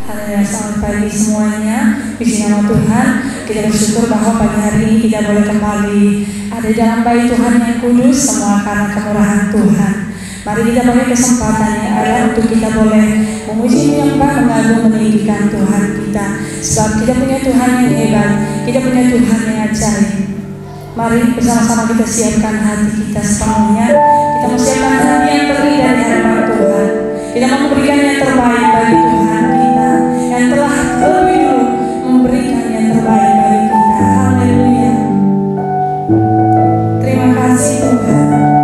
Haleluya, selamat pagi semuanya. Puji nama Tuhan. Kita bersyukur bahwa pagi hari ini kita boleh kembali ada dalam bait Tuhan yang kudus, semua karena kemurahan Tuhan. Mari kita pakai kesempatan yang ada untuk kita boleh memuji, menyembah, mengagum, meninggikan Tuhan kita. Sebab kita punya Tuhan yang hebat, kita punya Tuhan yang ajaib. Mari bersama-sama kita siapkan hati kita sepenuhnya. Kita mau siapkan hati yang terdiri dari hadapan Tuhan. Kita mau memberikan yang terbaik bagi Tuhan kita yang telah lebih dulu memberikan yang terbaik bagi kita. Haleluya. Terima kasih Tuhan.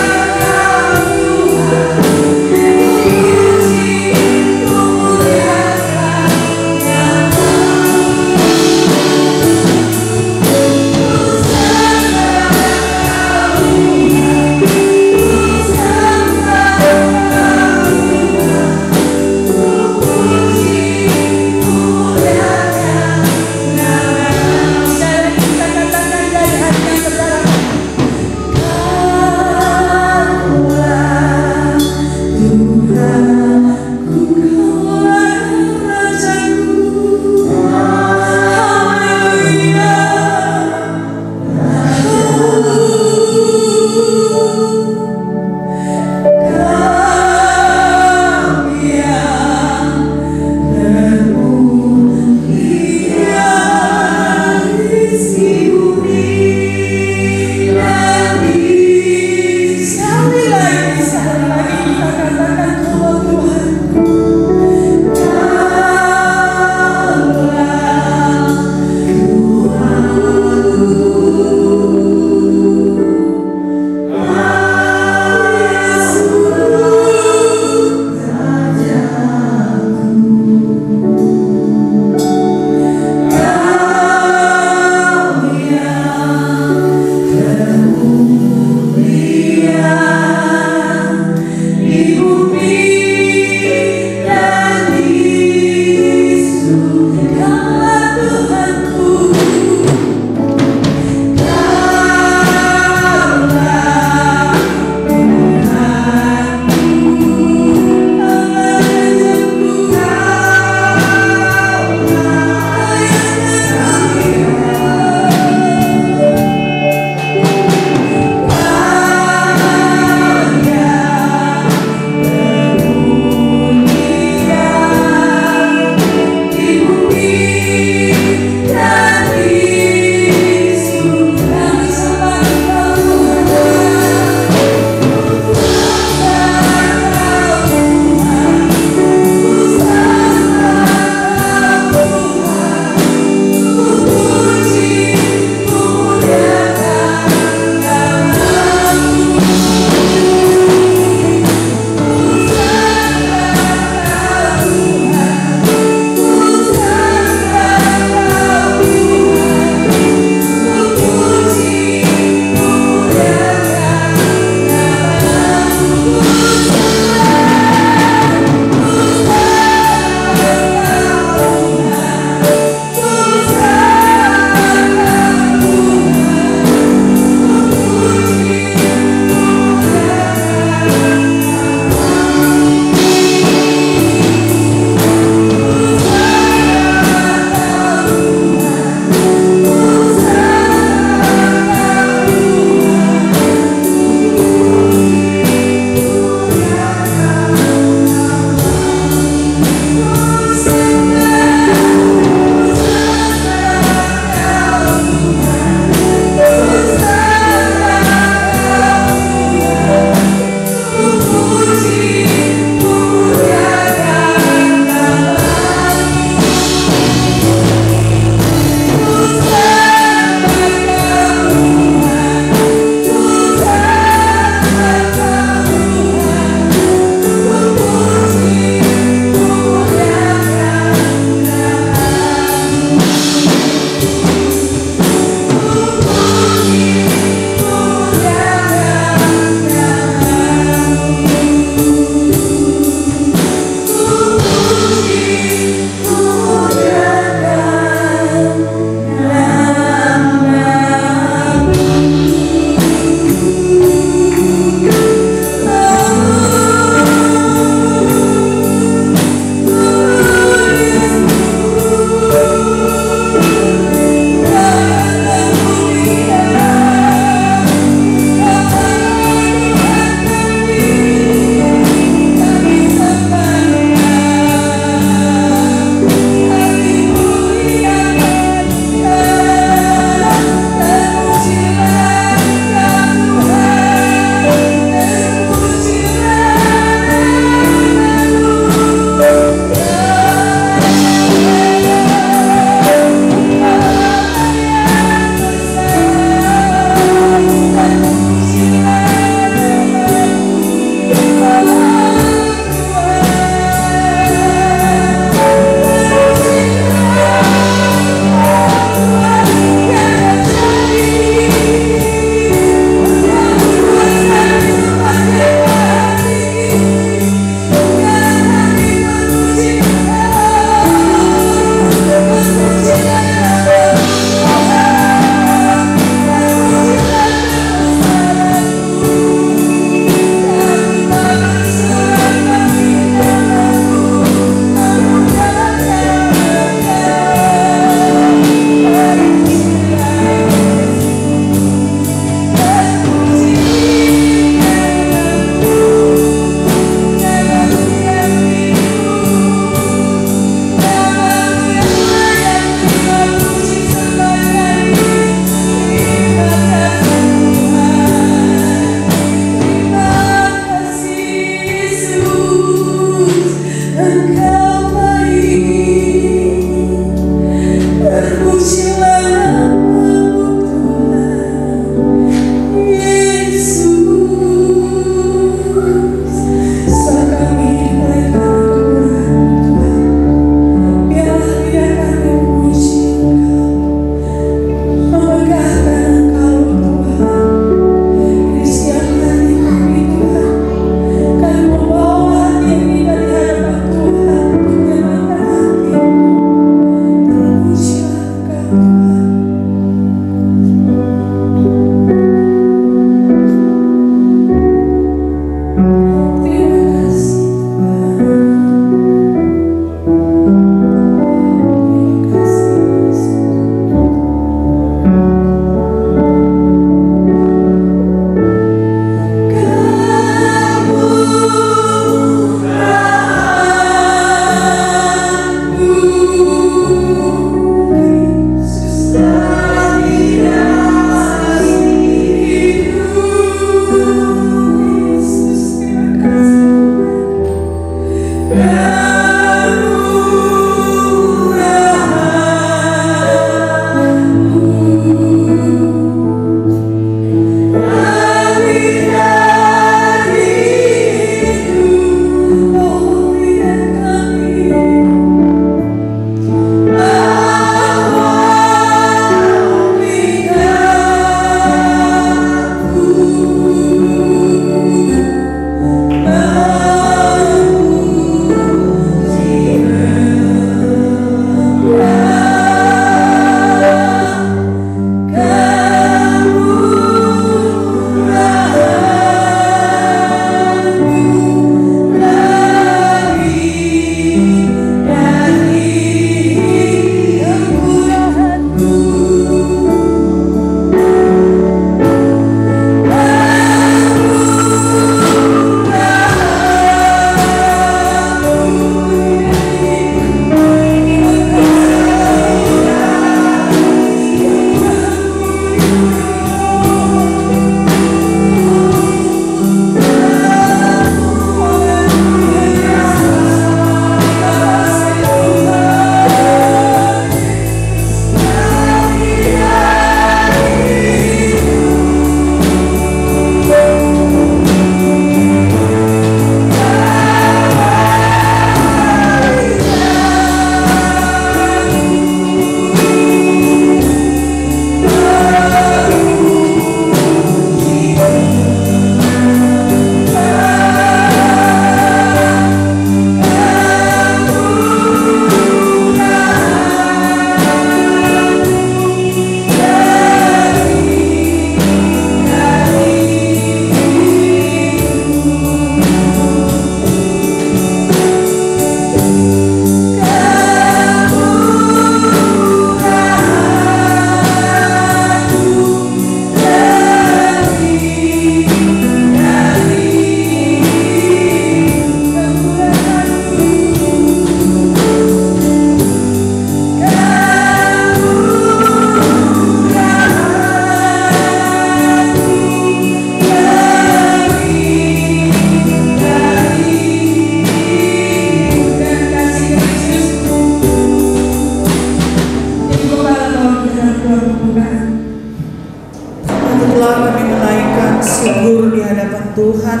berlibur di hadapan Tuhan,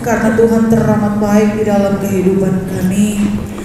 karena Tuhan teramat baik di dalam kehidupan kami.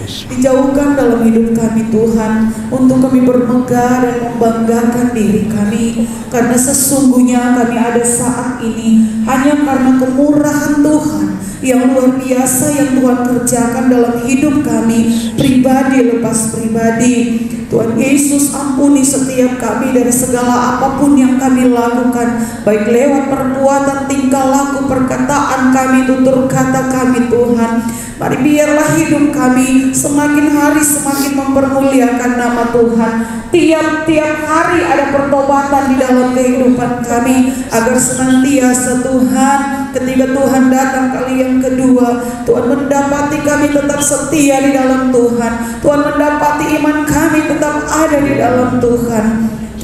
Dijauhkan dalam hidup kami Tuhan, untuk kami bermegah dan membanggakan diri kami, karena sesungguhnya kami ada saat ini hanya karena kemurahan Tuhan yang luar biasa yang Tuhan kerjakan dalam hidup kami, pribadi lepas pribadi. Tuhan Yesus, ampuni setiap kami dari segala apapun yang kami lakukan, baik lewat perbuatan, tingkah laku, perkataan kami, tutur kata kami Tuhan. Mari biarlah hidup kami semakin hari semakin mempermuliakan nama Tuhan. Tiap-tiap hari ada pertobatan di dalam kehidupan kami, agar senantiasa Tuhan, ketika Tuhan datang kali yang kedua, Tuhan mendapati kami tetap setia di dalam Tuhan. Tuhan mendapati iman kami tetap ada di dalam Tuhan.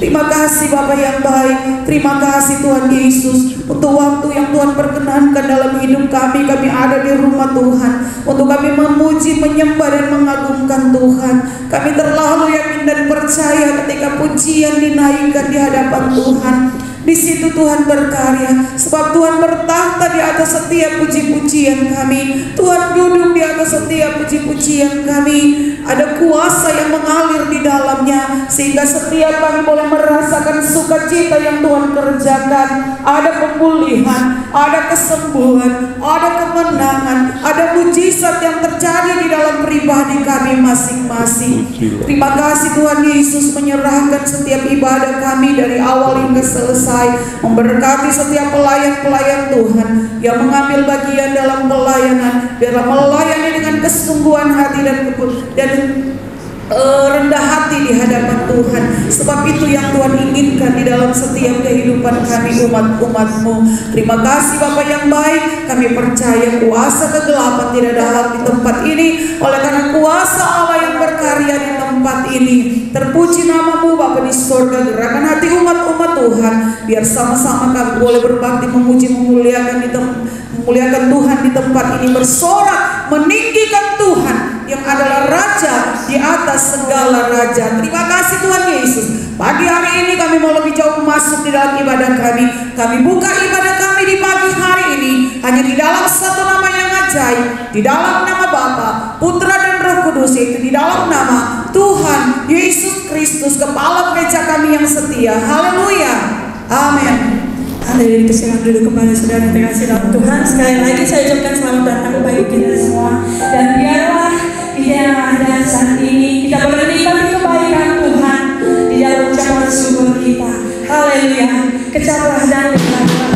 Terima kasih Bapa yang baik. Terima kasih Tuhan Yesus untuk waktu yang Tuhan perkenankan dalam hidup kami. Kami ada di rumah Tuhan untuk kami memuji, menyembah dan mengagungkan Tuhan. Kami terlalu yakin dan percaya ketika pujian dinaikkan di hadapan Tuhan, di situ Tuhan berkarya, sebab Tuhan bertahta di atas setiap puji-pujian kami. Tuhan duduk di atas setiap puji-pujian kami. Ada kuasa yang mengalir di dalamnya, sehingga setiap kami boleh merasakan sukacita yang Tuhan kerjakan. Ada pemulihan, ada kesembuhan, ada kemenangan, ada mujizat yang terjadi di dalam pribadi kami masing-masing. Terima kasih Tuhan Yesus menyerahkan setiap ibadah kami dari awal hingga selesai, memberkati setiap pelayan-pelayan Tuhan yang mengambil bagian dalam pelayanan. Biarlah melayani dengan kesungguhan hati dan rendah hati di hadapan Tuhan, sebab itu yang Tuhan inginkan di dalam setiap kehidupan kami umat-umat-Mu. Terima kasih Bapa yang baik. Kami percaya kuasa kegelapan tidak dalam di tempat ini, oleh karena kuasa Allah yang berkarya di tempat ini. Terpuji nama-Mu Bapa di surga. Gerakan hati umat-umat Tuhan, biar sama-sama kami boleh berbakti, memuji, memuliakan Tuhan di tempat ini, bersorak meninggikan Tuhan yang adalah Raja di atas segala raja. Terima kasih Tuhan Yesus. Pagi hari ini kami mau lebih jauh masuk di dalam ibadah kami. Kami buka ibadah kami di pagi hari ini hanya di dalam satu nama yang ajaib, di dalam nama Bapa, Putra dan Roh Kudus, yaitu di dalam nama Tuhan Yesus Kristus, Kepala Gereja kami yang setia. Haleluya. Amin. Hadirin kesilakan duduk kembali saudara terkasih dalam Tuhan. Sekali lagi saya ucapkan selamat datang bagi kita semua, dan biarlah kita yang ada saat ini kita boleh menikmati kebaikan Tuhan di dalam ucapan syukur kita. Haleluya. Kecaplah dan berkata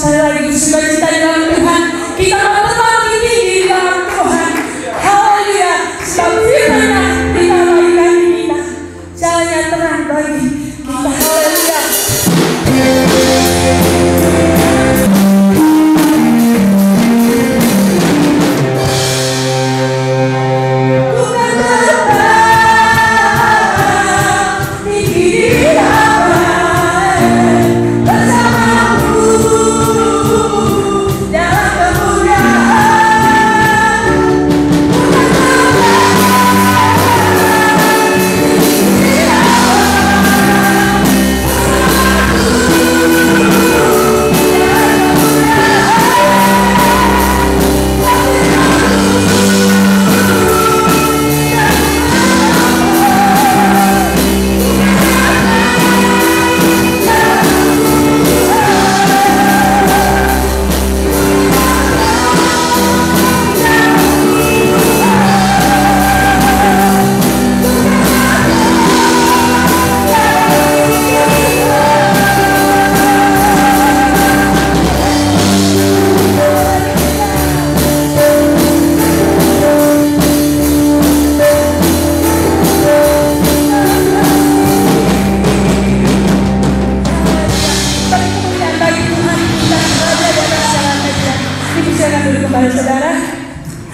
sekali lagi bersukacita di dalam Tuhan. Kita mau terbang tinggi di dalam Tuhan. Haleluya. Sebab firman-Nya ditambahi kaki kita. Jalannya terang bagi kita. Haleluya.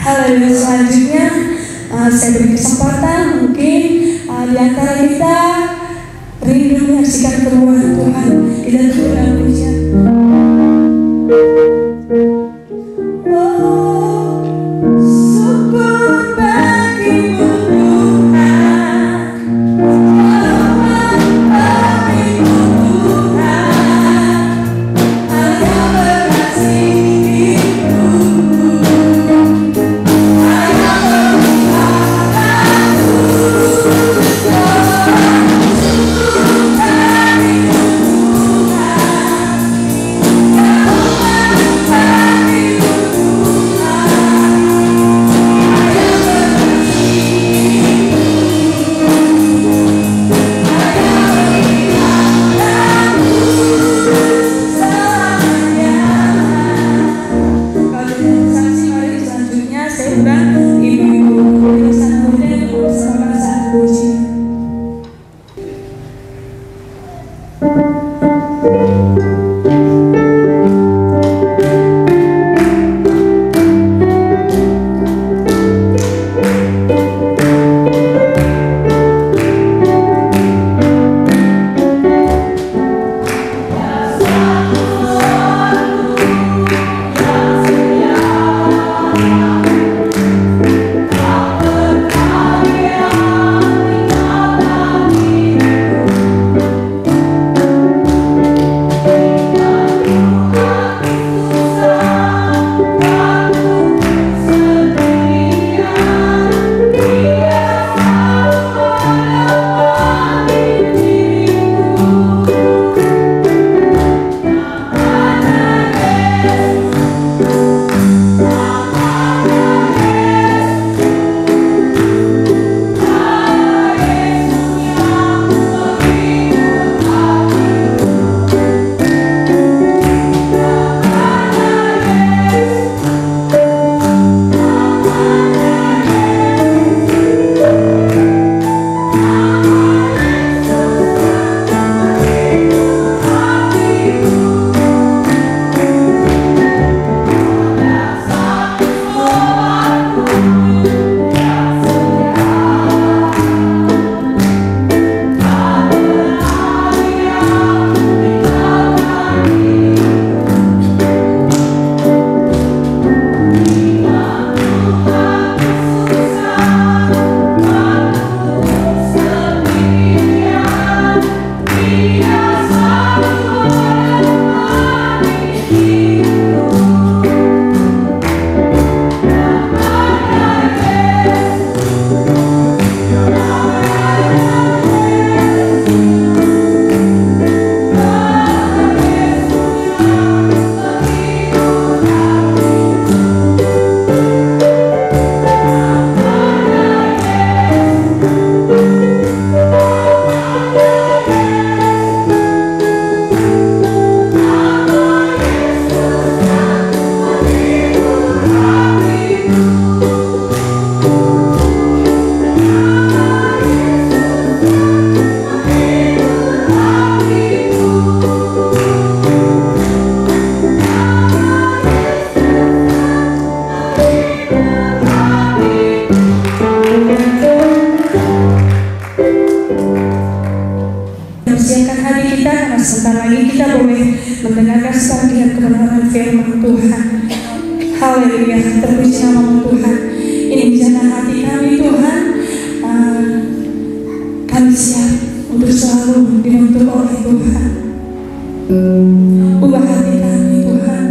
Haleluya. Selanjutnya saya beri kesempatan mungkin di antara kita rindu menyaksikan kemuliaan Tuhan di dalam pujian. kebenaran firman Tuhan. Haleluya, terpuji nama Tuhan. Ini menjadi hati kami Tuhan. Kami siap untuk selalu dibentuk oleh Tuhan. Ubah hati kami Tuhan.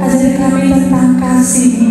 Ajari kami tentang kasih.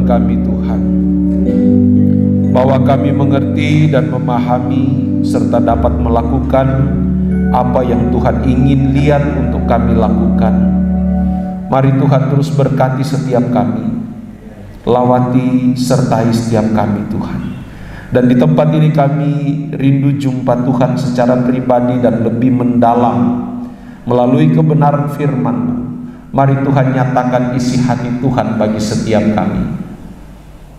Kami Tuhan, bahwa kami mengerti dan memahami serta dapat melakukan apa yang Tuhan ingin lihat untuk kami lakukan. Mari Tuhan terus berkati setiap kami, lawati sertai setiap kami Tuhan. Dan di tempat ini kami rindu jumpa Tuhan secara pribadi dan lebih mendalam melalui kebenaran firman-Mu. Mari Tuhan nyatakan isi hati Tuhan bagi setiap kami.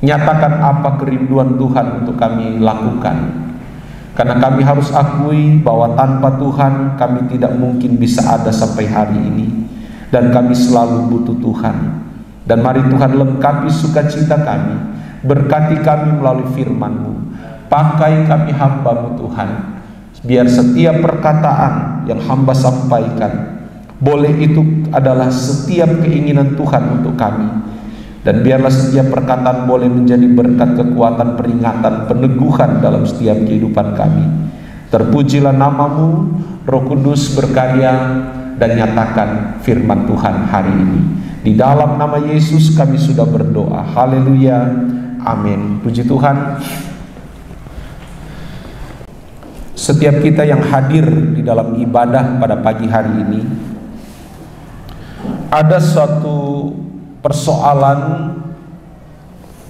Nyatakan apa kerinduan Tuhan untuk kami lakukan. Karena kami harus akui bahwa tanpa Tuhan kami tidak mungkin bisa ada sampai hari ini. Dan kami selalu butuh Tuhan. Dan mari Tuhan lengkapi sukacita kami. Berkati kami melalui firman-Mu. Pakai kami hamba-Mu Tuhan. Biar setiap perkataan yang hamba sampaikan, boleh itu adalah setiap keinginan Tuhan untuk kami. Dan biarlah setiap perkataan boleh menjadi berkat, kekuatan, peringatan, peneguhan dalam setiap kehidupan kami. Terpujilah nama-Mu, Roh Kudus berkarya dan nyatakan firman Tuhan hari ini. Di dalam nama Yesus kami sudah berdoa. Haleluya. Amin. Puji Tuhan. Setiap kita yang hadir di dalam ibadah pada pagi hari ini, ada suatu persoalan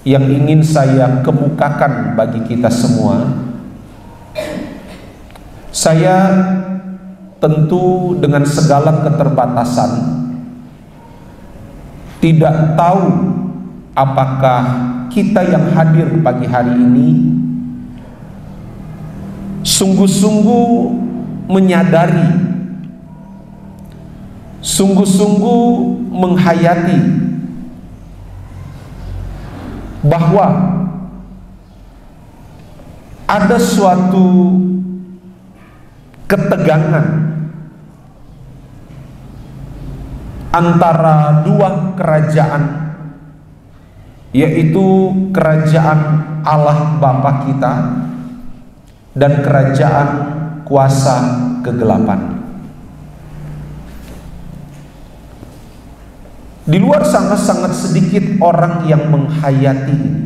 yang ingin saya kemukakan bagi kita semua. Saya tentu dengan segala keterbatasan tidak tahu apakah kita yang hadir pagi hari ini sungguh-sungguh menyadari, sungguh-sungguh menghayati bahwa ada suatu ketegangan antara dua kerajaan, yaitu kerajaan Allah Bapa kita dan kerajaan kuasa kegelapan. Di luar sana sangat sedikit orang yang menghayati ini.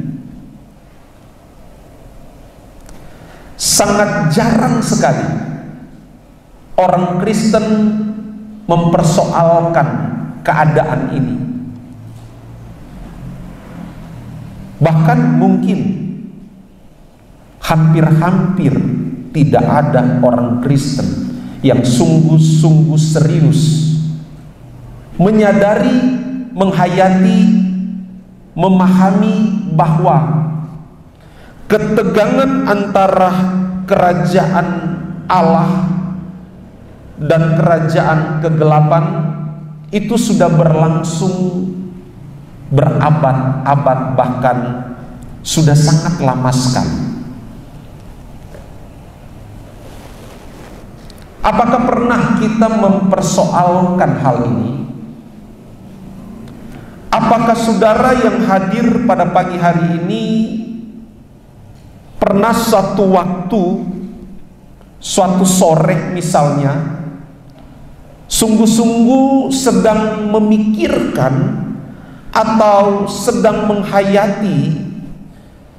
sangat jarang sekali orang Kristen mempersoalkan keadaan ini. Bahkan mungkin hampir-hampir tidak ada orang Kristen yang sungguh-sungguh serius menyadari, menghayati, memahami bahwa ketegangan antara kerajaan Allah dan kerajaan kegelapan itu sudah berlangsung berabad-abad, bahkan sudah sangat lama sekali. Apakah pernah kita mempersoalkan hal ini? Apakah saudara yang hadir pada pagi hari ini pernah suatu waktu, suatu sore misalnya, sungguh-sungguh sedang memikirkan atau sedang menghayati,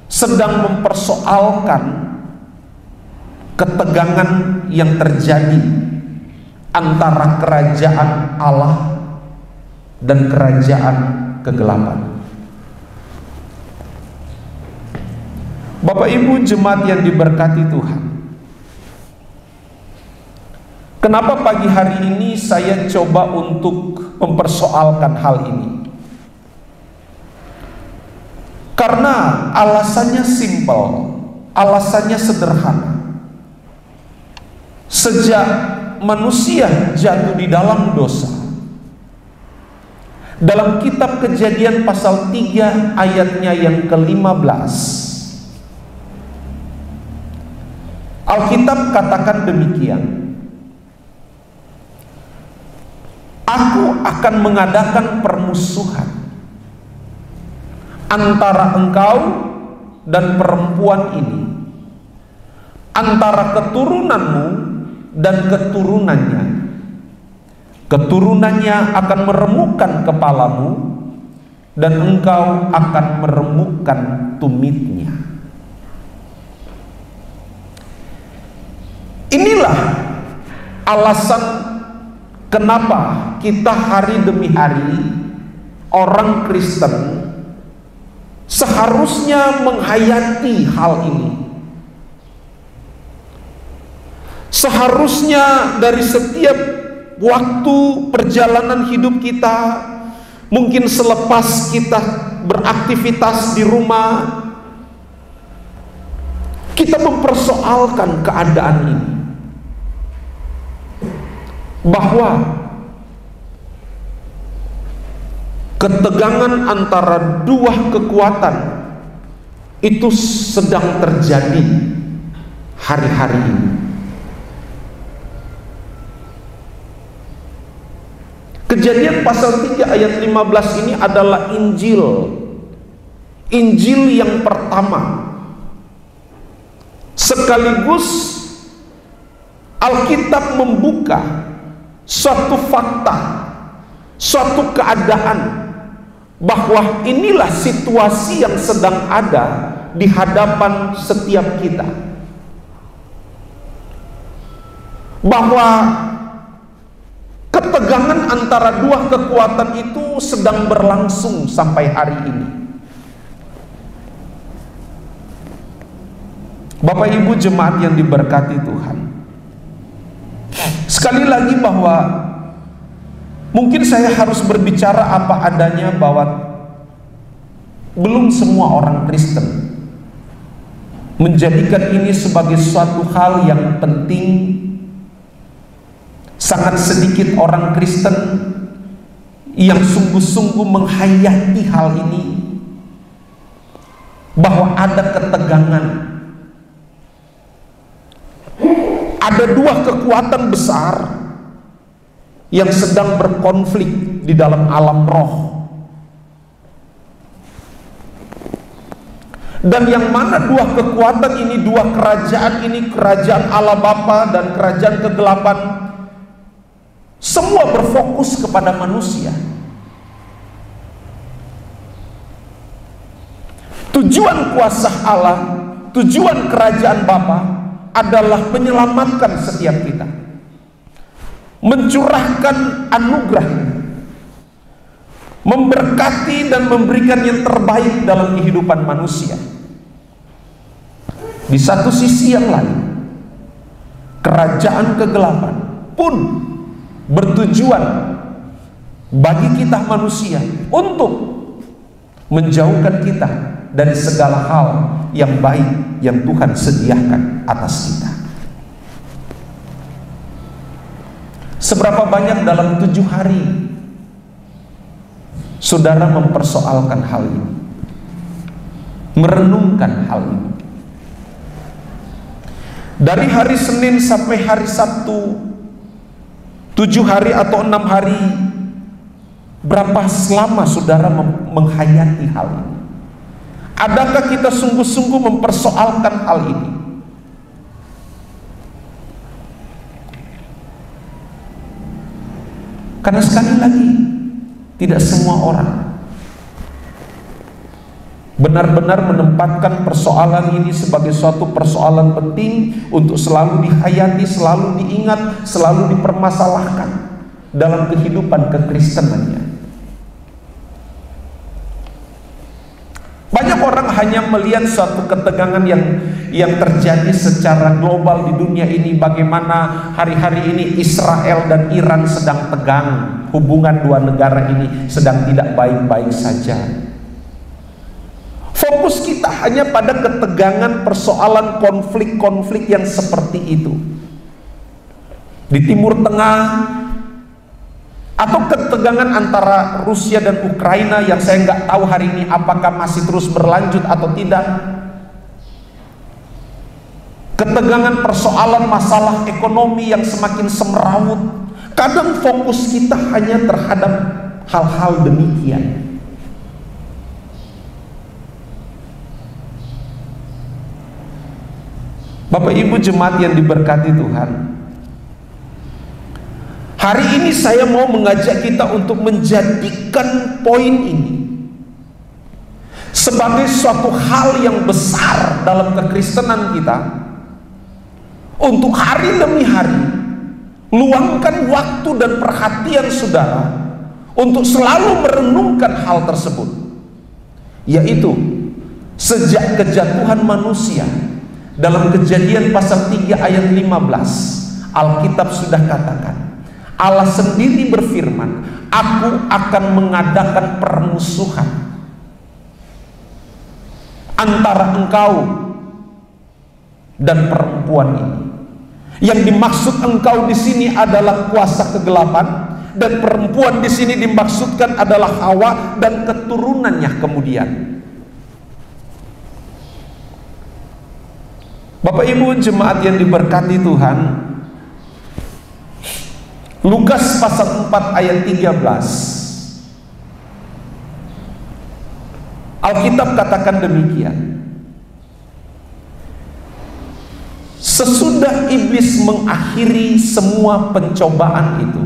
sedang mempersoalkan ketegangan yang terjadi antara kerajaan Allah dan kerajaan kegelapan? Bapak Ibu jemaat yang diberkati Tuhan, kenapa pagi hari ini saya coba untuk mempersoalkan hal ini? Karena alasannya simpel, alasannya sederhana. Sejak manusia jatuh di dalam dosa, dalam kitab Kejadian pasal 3 ayatnya yang ke-15, Alkitab katakan demikian, Aku akan mengadakan permusuhan antara engkau dan perempuan ini, antara keturunanmu dan keturunannya. Keturunannya akan meremukkan kepalamu dan engkau akan meremukkan tumitnya. Inilah alasan kenapa kita hari demi hari orang Kristen seharusnya menghayati hal ini. Seharusnya dari setiap waktu perjalanan hidup kita, mungkin selepas kita beraktivitas di rumah, kita mempersoalkan keadaan ini, bahwa ketegangan antara dua kekuatan itu sedang terjadi hari-hari ini. Kejadian pasal 3 ayat 15 ini adalah Injil yang pertama. Sekaligus Alkitab membuka suatu fakta, suatu keadaan bahwa inilah situasi yang sedang ada di hadapan setiap kita. Bahwa ketegangan antara dua kekuatan itu sedang berlangsung sampai hari ini. Bapak Ibu jemaat yang diberkati Tuhan, sekali lagi bahwa mungkin saya harus berbicara apa adanya, bahwa belum semua orang Kristen menjadikan ini sebagai suatu hal yang penting. Sangat sedikit orang Kristen yang sungguh-sungguh menghayati hal ini, bahwa ada ketegangan, ada dua kekuatan besar yang sedang berkonflik di dalam alam roh, dan yang mana dua kekuatan ini, dua kerajaan ini, kerajaan Allah Bapa dan kerajaan kegelapan, semua berfokus kepada manusia. Tujuan kuasa Allah, tujuan kerajaan Bapa adalah menyelamatkan setiap kita, mencurahkan anugerah, memberkati dan memberikan yang terbaik dalam kehidupan manusia. Di satu sisi yang lain, kerajaan kegelapan pun bertujuan bagi kita manusia untuk menjauhkan kita dari segala hal yang baik yang Tuhan sediakan atas kita. Seberapa banyak dalam 7 hari saudara mempersoalkan hal ini, merenungkan hal ini? Dari hari Senin sampai hari Sabtu, 7 hari atau 6 hari, berapa lama saudara menghayati hal ini? Adakah kita sungguh-sungguh mempersoalkan hal ini? Karena sekali lagi, tidak semua orang benar-benar menempatkan persoalan ini sebagai suatu persoalan penting untuk selalu dihayati, selalu diingat, selalu dipermasalahkan dalam kehidupan kekristenannya. Banyak orang hanya melihat suatu ketegangan yang terjadi secara global di dunia ini. Bagaimana hari-hari ini Israel dan Iran sedang tegang, hubungan dua negara ini sedang tidak baik-baik saja. Fokus kita hanya pada ketegangan, persoalan, konflik-konflik yang seperti itu di Timur Tengah, atau ketegangan antara Rusia dan Ukraina yang saya nggak tahu hari ini apakah masih terus berlanjut atau tidak. Ketegangan persoalan masalah ekonomi yang semakin semrawut. Kadang fokus kita hanya terhadap hal-hal demikian. Bapak Ibu jemaat yang diberkati Tuhan, hari ini saya mau mengajak kita untuk menjadikan poin ini sebagai suatu hal yang besar dalam kekristenan kita. Untuk hari demi hari, luangkan waktu dan perhatian saudara untuk selalu merenungkan hal tersebut, yaitu sejak kejatuhan manusia. Dalam Kejadian pasal 3 ayat 15, Alkitab sudah katakan, Allah sendiri berfirman, aku akan mengadakan permusuhan antara engkau dan perempuan ini. Yang dimaksud engkau di sini adalah kuasa kegelapan, dan perempuan di sini dimaksudkan adalah Hawa dan keturunannya kemudian. Bapak Ibu jemaat yang diberkati Tuhan, Lukas pasal 4 ayat 13, Alkitab katakan demikian. Sesudah iblis mengakhiri semua pencobaan itu,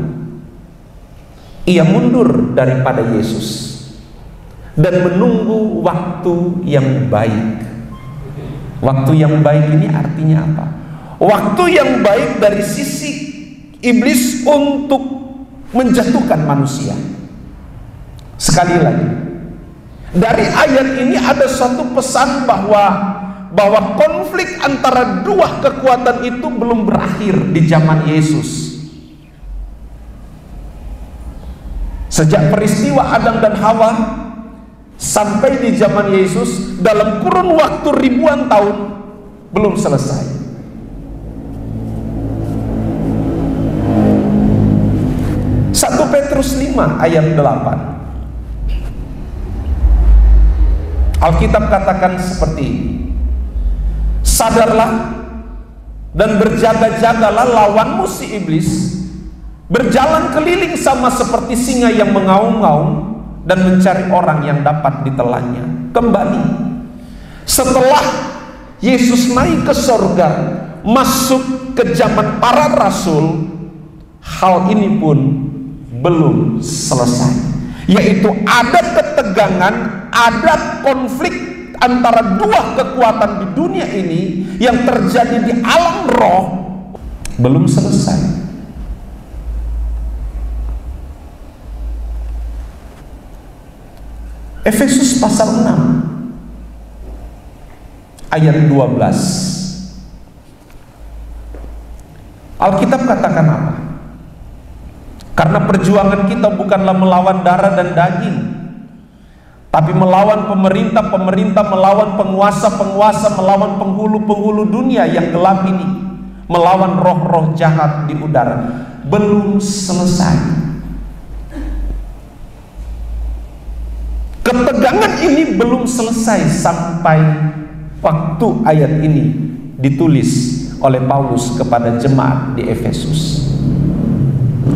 ia mundur daripada Yesus dan menunggu waktu yang baik. Waktu yang baik ini artinya apa? Waktu yang baik dari sisi iblis untuk menjatuhkan manusia. Sekali lagi, dari ayat ini ada suatu pesan bahwa konflik antara dua kekuatan itu belum berakhir di zaman Yesus. Sejak peristiwa Adam dan Hawa sampai di zaman Yesus, dalam kurun waktu ribuan tahun belum selesai. Satu Petrus 5 ayat 8, Alkitab katakan seperti ini, sadarlah dan berjaga-jagalah, lawanmu si iblis berjalan keliling sama seperti singa yang mengaum-ngaum dan mencari orang yang dapat ditelannya. Kembali setelah Yesus naik ke sorga, masuk ke zaman para rasul, hal ini pun belum selesai, yaitu ada ketegangan, ada konflik antara dua kekuatan di dunia ini yang terjadi di alam roh belum selesai. Efesus pasal 6 ayat 12. Alkitab katakan apa? Karena perjuangan kita bukanlah melawan darah dan daging, tapi melawan pemerintah-pemerintah, melawan penguasa-penguasa, melawan penghulu-penghulu dunia yang gelap ini, melawan roh-roh jahat di udara. Belum selesai. Ketegangan ini belum selesai sampai waktu ayat ini ditulis oleh Paulus kepada jemaat di Efesus.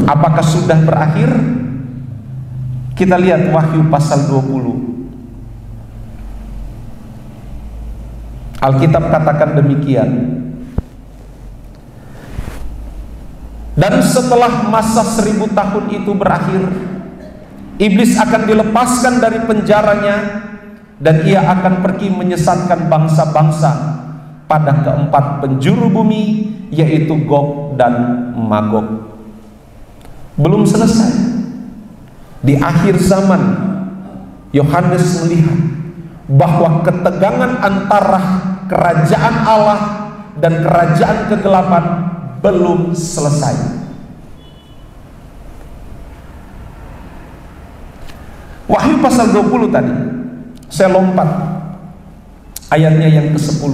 Apakah sudah berakhir? Kita lihat Wahyu pasal 20. Alkitab katakan demikian. Dan setelah masa 1000 tahun itu berakhir, iblis akan dilepaskan dari penjaranya dan ia akan pergi menyesatkan bangsa-bangsa pada keempat penjuru bumi, yaitu Gog dan Magog. Belum selesai. Di akhir zaman, Yohanes melihat bahwa ketegangan antara kerajaan Allah dan kerajaan kegelapan belum selesai. Wahyu pasal 20 tadi, saya lompat ayatnya yang ke-10.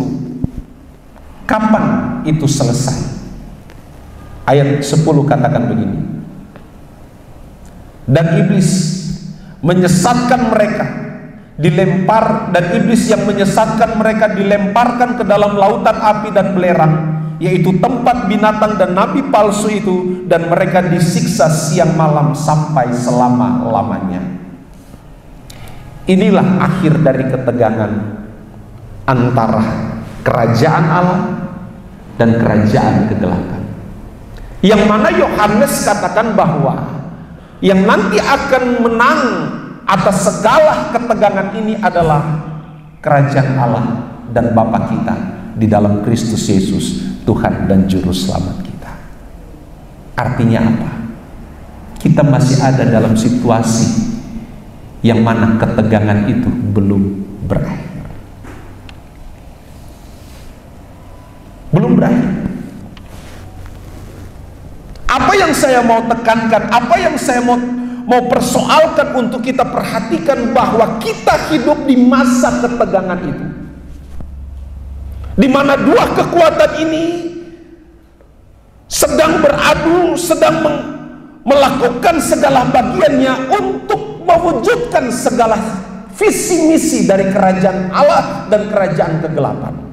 Kapan itu selesai? Ayat 10 katakan begini. Dan iblis menyesatkan mereka, dilempar, dan iblis yang menyesatkan mereka dilemparkan ke dalam lautan api dan belerang, yaitu tempat binatang dan nabi palsu itu, dan mereka disiksa siang malam sampai selama-lamanya. Inilah akhir dari ketegangan antara kerajaan Allah dan kerajaan kegelapan, yang mana Yohanes katakan bahwa yang nanti akan menang atas segala ketegangan ini adalah kerajaan Allah dan Bapa kita di dalam Kristus Yesus, Tuhan dan Juru Selamat kita. Artinya apa? Kita masih ada dalam situasi yang mana ketegangan itu belum berakhir. Belum berakhir. Apa yang saya mau tekankan, apa yang saya mau persoalkan untuk kita perhatikan, bahwa kita hidup di masa ketegangan itu, di mana dua kekuatan ini sedang beradu, sedang melakukan segala bagiannya untuk mewujudkan segala visi misi dari kerajaan Allah dan kerajaan kegelapan.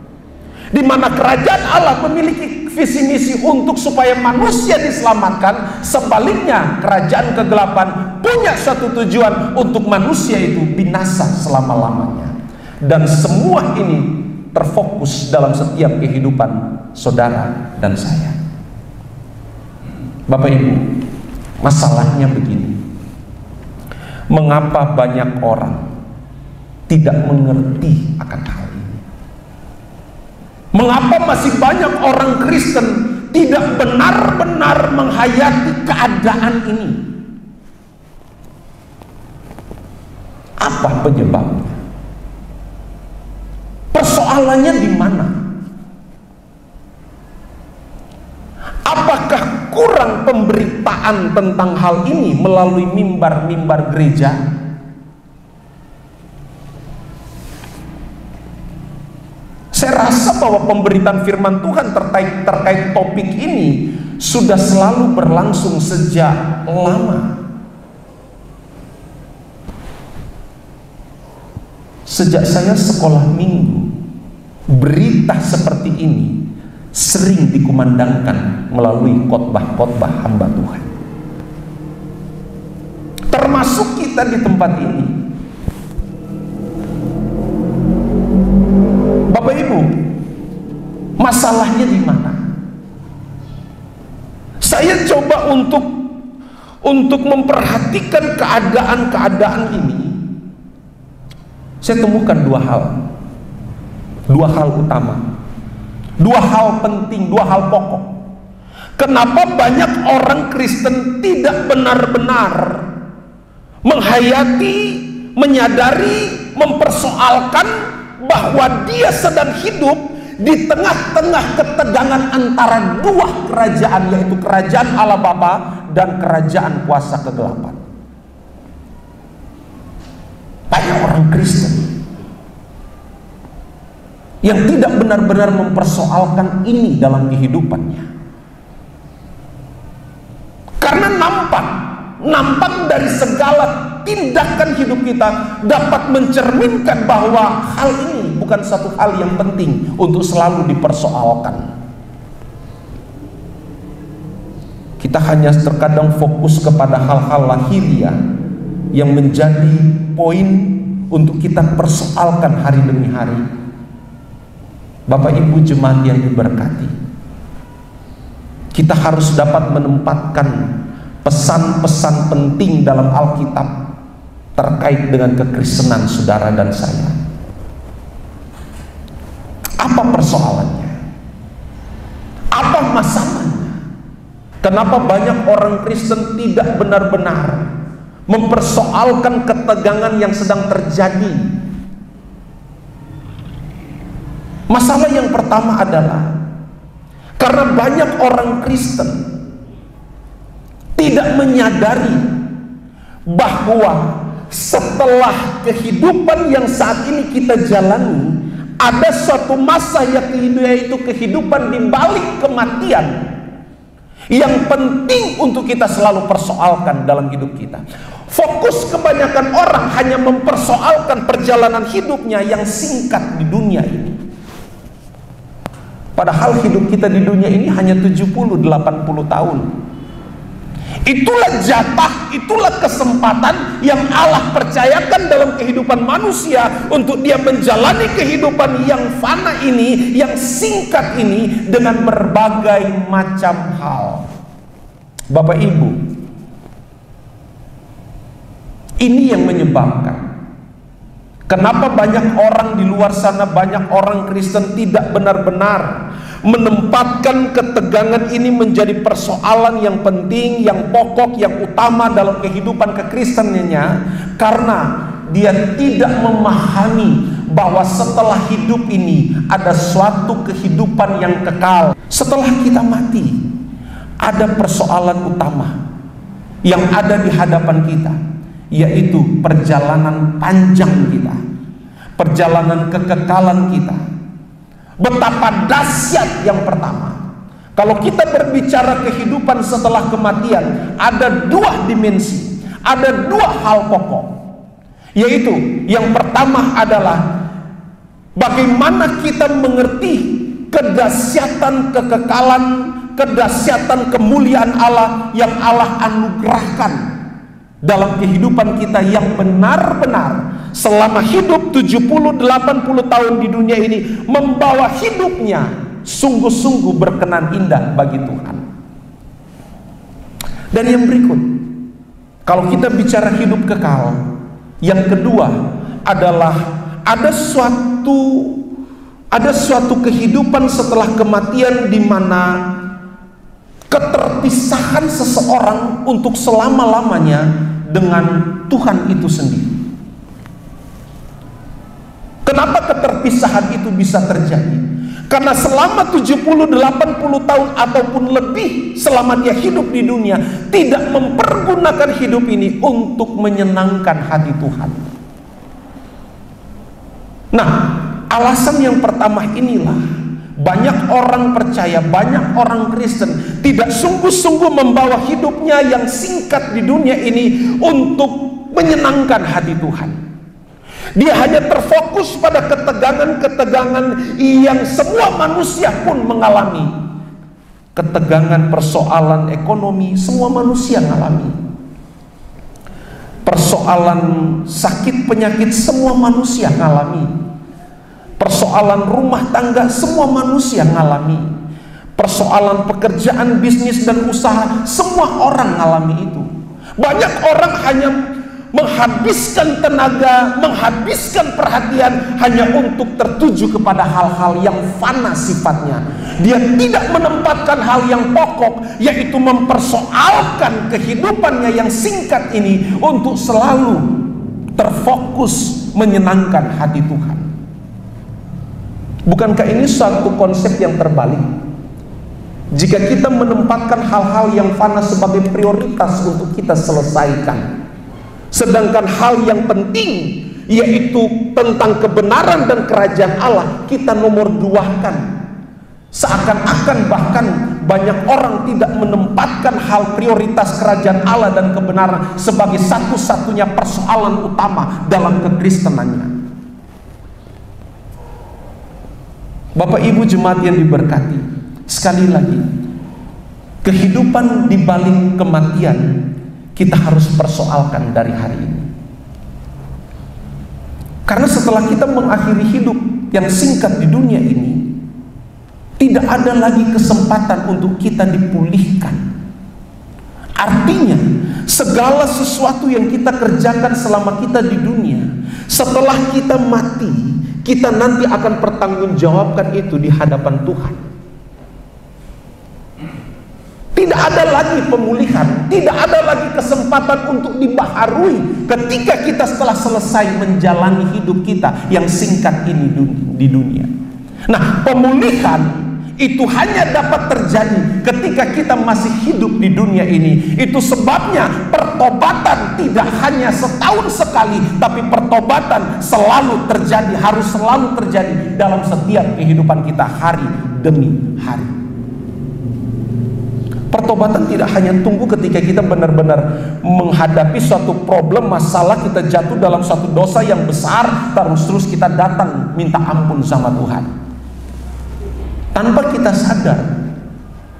Di mana kerajaan Allah memiliki visi misi untuk supaya manusia diselamatkan, sebaliknya kerajaan kegelapan punya satu tujuan untuk manusia itu binasa selama-lamanya. Dan semua ini terfokus dalam setiap kehidupan saudara dan saya. Bapak Ibu, masalahnya begini. Mengapa banyak orang tidak mengerti akan hal ini? Mengapa masih banyak orang Kristen tidak benar-benar menghayati keadaan ini? Apa penyebabnya? Persoalannya di mana? Apakah kurang pemberitaan tentang hal ini melalui mimbar-mimbar gereja? Saya rasa bahwa pemberitaan firman Tuhan terkait topik ini sudah selalu berlangsung sejak lama. Sejak saya sekolah minggu, berita seperti ini sering dikumandangkan melalui khotbah-khotbah hamba Tuhan. Termasuk kita di tempat ini. Bapak Ibu, masalahnya di mana? Saya coba untuk memperhatikan keadaan-keadaan ini. Saya temukan dua hal. Dua hal utama, dua hal penting, dua hal pokok. Kenapa banyak orang Kristen tidak benar-benar menghayati, menyadari, mempersoalkan bahwa dia sedang hidup di tengah-tengah ketegangan antara dua kerajaan, yaitu kerajaan Allah Bapa dan kerajaan kuasa kegelapan. Banyak orang Kristen yang tidak benar-benar mempersoalkan ini dalam kehidupannya, karena nampak dari segala tindakan hidup kita dapat mencerminkan bahwa hal ini bukan satu hal yang penting untuk selalu dipersoalkan. Kita hanya terkadang fokus kepada hal-hal lahiriah yang menjadi poin untuk kita persoalkan hari demi hari. Bapak Ibu jemaat yang diberkati, kita harus dapat menempatkan pesan-pesan penting dalam Alkitab terkait dengan kekristenan saudara dan saya. Apa persoalannya? Apa masalahnya? Kenapa banyak orang Kristen tidak benar-benar mempersoalkan ketegangan yang sedang terjadi? Masalah yang pertama adalah karena banyak orang Kristen tidak menyadari bahwa setelah kehidupan yang saat ini kita jalani, ada suatu masa yaitu kehidupan di balik kematian yang penting untuk kita selalu persoalkan dalam hidup kita. Fokus kebanyakan orang hanya mempersoalkan perjalanan hidupnya yang singkat di dunia ini. Padahal hidup kita di dunia ini hanya 70-80 tahun. Itulah jatah, itulah kesempatan yang Allah percayakan dalam kehidupan manusia untuk dia menjalani kehidupan yang fana ini, yang singkat ini, dengan berbagai macam hal. Bapak Ibu, ini yang menyebabkan kenapa banyak orang di luar sana, banyak orang Kristen tidak benar-benar menempatkan ketegangan ini menjadi persoalan yang penting, yang pokok, yang utama dalam kehidupan kekristenannya, karena dia tidak memahami bahwa setelah hidup ini ada suatu kehidupan yang kekal. Setelah kita mati, ada persoalan utama yang ada di hadapan kita, yaitu perjalanan panjang kita, perjalanan kekekalan kita. Betapa dahsyat yang pertama. Kalau kita berbicara kehidupan setelah kematian, ada dua dimensi, ada dua hal pokok, yaitu yang pertama adalah bagaimana kita mengerti kedahsyatan kekekalan, kedahsyatan kemuliaan Allah yang Allah anugerahkan dalam kehidupan kita yang benar-benar selama hidup 70-80 tahun di dunia ini membawa hidupnya sungguh-sungguh berkenan indah bagi Tuhan. Dan yang berikut, kalau kita bicara hidup kekal, yang kedua adalah ada suatu kehidupan setelah kematian di mana keterpisahan seseorang untuk selama-lamanya dengan Tuhan itu sendiri. Kenapa keterpisahan itu bisa terjadi? Karena selama 70-80 tahun ataupun lebih selama dia hidup di dunia, tidak mempergunakan hidup ini untuk menyenangkan hati Tuhan. Nah, alasan yang pertama inilah banyak orang percaya, banyak orang Kristen tidak sungguh-sungguh membawa hidupnya yang singkat di dunia ini untuk menyenangkan hati Tuhan. Dia hanya terfokus pada ketegangan-ketegangan yang semua manusia pun mengalami. Ketegangan persoalan ekonomi, semua manusia mengalami. Persoalan sakit penyakit, semua manusia mengalami. Persoalan rumah tangga, semua manusia mengalami. Persoalan pekerjaan, bisnis dan usaha, semua orang mengalami itu. Banyak orang hanya menghabiskan tenaga, menghabiskan perhatian hanya untuk tertuju kepada hal-hal yang fana sifatnya. Dia tidak menempatkan hal yang pokok, yaitu mempersoalkan kehidupannya yang singkat ini untuk selalu terfokus menyenangkan hati Tuhan. Bukankah ini suatu konsep yang terbalik? Jika kita menempatkan hal-hal yang fana sebagai prioritas untuk kita selesaikan, sedangkan hal yang penting, yaitu tentang kebenaran dan kerajaan Allah, kita nomor duakan. Seakan-akan bahkan banyak orang tidak menempatkan hal prioritas kerajaan Allah dan kebenaran sebagai satu-satunya persoalan utama dalam kekristenannya. Bapak Ibu jemaat yang diberkati, sekali lagi, kehidupan di balik kematian kita harus persoalkan dari hari ini. Karena setelah kita mengakhiri hidup yang singkat di dunia ini, tidak ada lagi kesempatan untuk kita dipulihkan. Artinya, segala sesuatu yang kita kerjakan selama kita di dunia, setelah kita mati, kita nanti akan pertanggungjawabkan itu di hadapan Tuhan. Tidak ada lagi pemulihan, tidak ada lagi kesempatan untuk dibaharui ketika kita setelah selesai menjalani hidup kita yang singkat ini di dunia. Nah, pemulihan itu hanya dapat terjadi ketika kita masih hidup di dunia ini. Itu sebabnya pertobatan tidak hanya setahun sekali, tapi pertobatan selalu terjadi, harus selalu terjadi dalam setiap kehidupan kita hari demi hari. Pertobatan tidak hanya tunggu ketika kita benar-benar menghadapi suatu problem, masalah, kita jatuh dalam suatu dosa yang besar, terus kita datang minta ampun sama Tuhan. Tanpa kita sadar,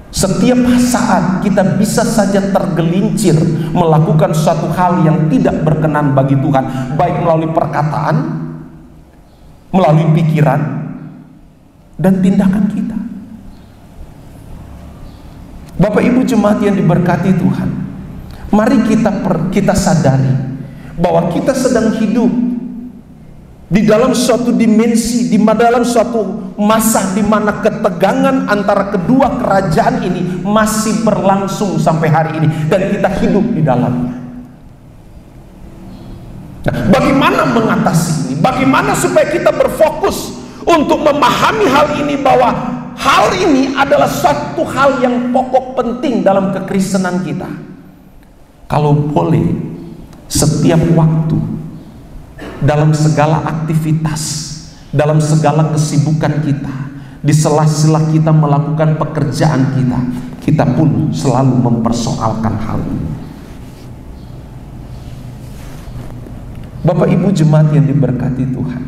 setiap saat kita bisa saja tergelincir melakukan suatu hal yang tidak berkenan bagi Tuhan, baik melalui perkataan, melalui pikiran, dan tindakan kita. Bapak Ibu jemaat yang diberkati Tuhan, mari kita sadari bahwa kita sedang hidup di dalam suatu dimensi, di dalam suatu masa di mana ketegangan antara kedua kerajaan ini masih berlangsung sampai hari ini, dan kita hidup di dalamnya. Nah, bagaimana mengatasi ini? Bagaimana supaya kita berfokus untuk memahami hal ini, bahwa hal ini adalah suatu hal yang pokok penting dalam kekristenan kita. Kalau boleh, setiap waktu, dalam segala aktivitas, dalam segala kesibukan kita, di sela-sela kita melakukan pekerjaan kita, kita pun selalu mempersoalkan hal ini. Bapak Ibu jemaat yang diberkati Tuhan,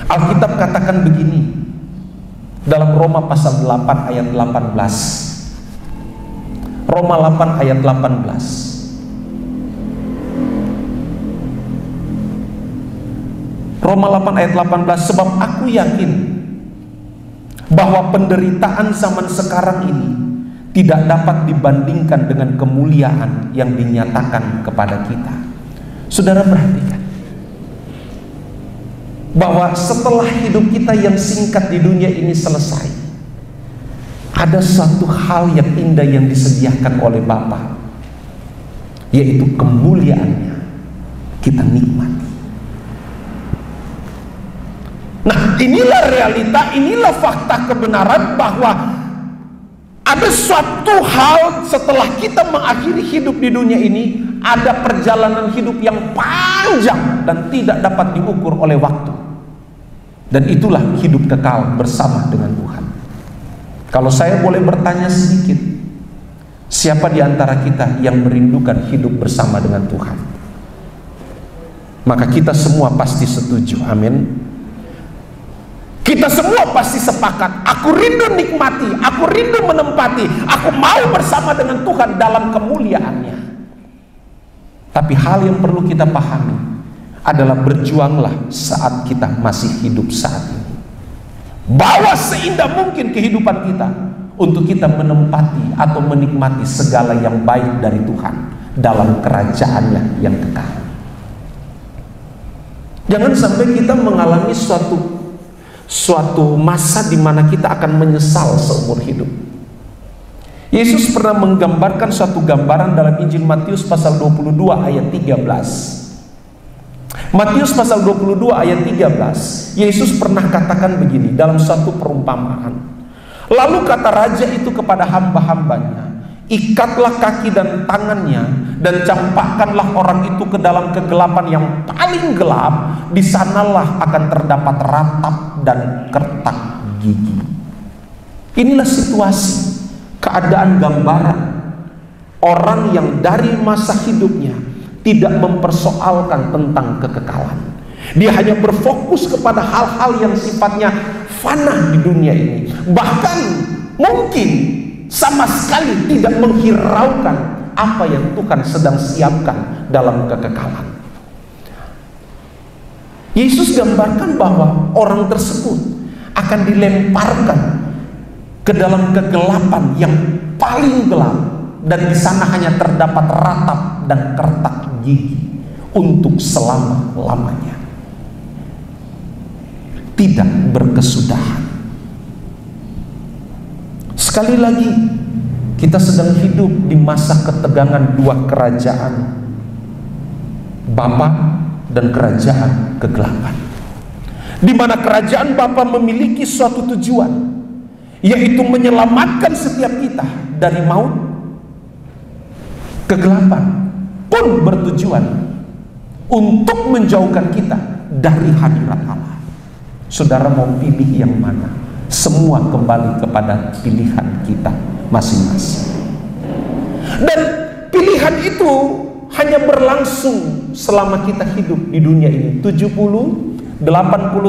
Alkitab katakan begini dalam Roma pasal 8 ayat 18. Roma 8 ayat 18. Roma 8 ayat 18, sebab aku yakin bahwa penderitaan zaman sekarang ini tidak dapat dibandingkan dengan kemuliaan yang dinyatakan kepada kita. Saudara perhatikan bahwa setelah hidup kita yang singkat di dunia ini selesai, ada satu hal yang indah yang disediakan oleh Bapa, yaitu kemuliaannya kita nikmati. Nah, inilah realita, inilah fakta kebenaran bahwa ada suatu hal setelah kita mengakhiri hidup di dunia ini, ada perjalanan hidup yang panjang dan tidak dapat diukur oleh waktu. Dan itulah hidup kekal bersama dengan Tuhan. Kalau saya boleh bertanya sedikit, siapa di antara kita yang merindukan hidup bersama dengan Tuhan? Maka kita semua pasti setuju, amin. Kita semua pasti sepakat, aku rindu nikmati, aku rindu menempati, aku mau bersama dengan Tuhan dalam kemuliaannya. Tapi hal yang perlu kita pahami adalah berjuanglah saat kita masih hidup saat ini. Bawa seindah mungkin kehidupan kita untuk kita menempati atau menikmati segala yang baik dari Tuhan dalam kerajaannya yang kekal. Jangan sampai kita mengalami suatu masa di mana kita akan menyesal seumur hidup. Yesus pernah menggambarkan suatu gambaran dalam Injil Matius pasal 22 ayat 13. Matius pasal 22 ayat 13, Yesus pernah katakan begini dalam suatu perumpamaan. Lalu kata raja itu kepada hamba-hambanya, ikatlah kaki dan tangannya dan campakkanlah orang itu ke dalam kegelapan yang paling gelap, di sanalah akan terdapat ratap dan kertak gigi. Inilah situasi, keadaan gambaran orang yang dari masa hidupnya tidak mempersoalkan tentang kekekalan. Dia hanya berfokus kepada hal-hal yang sifatnya fana di dunia ini. Bahkan mungkin sama sekali tidak menghiraukan apa yang Tuhan sedang siapkan dalam kekekalan. Yesus gambarkan bahwa orang tersebut akan dilemparkan ke dalam kegelapan yang paling gelap, dan di sana hanya terdapat ratap dan kertak gigi untuk selama-lamanya. Tidak berkesudahan. Sekali lagi, kita sedang hidup di masa ketegangan dua kerajaan, Bapa dan kerajaan kegelapan, di mana kerajaan Bapa memiliki suatu tujuan, yaitu menyelamatkan setiap kita dari maut. Kegelapan pun bertujuan untuk menjauhkan kita dari hadirat Allah. Saudara mau pilih yang mana? Semua kembali kepada pilihan kita masing-masing. Dan pilihan itu hanya berlangsung selama kita hidup di dunia ini, 70, 80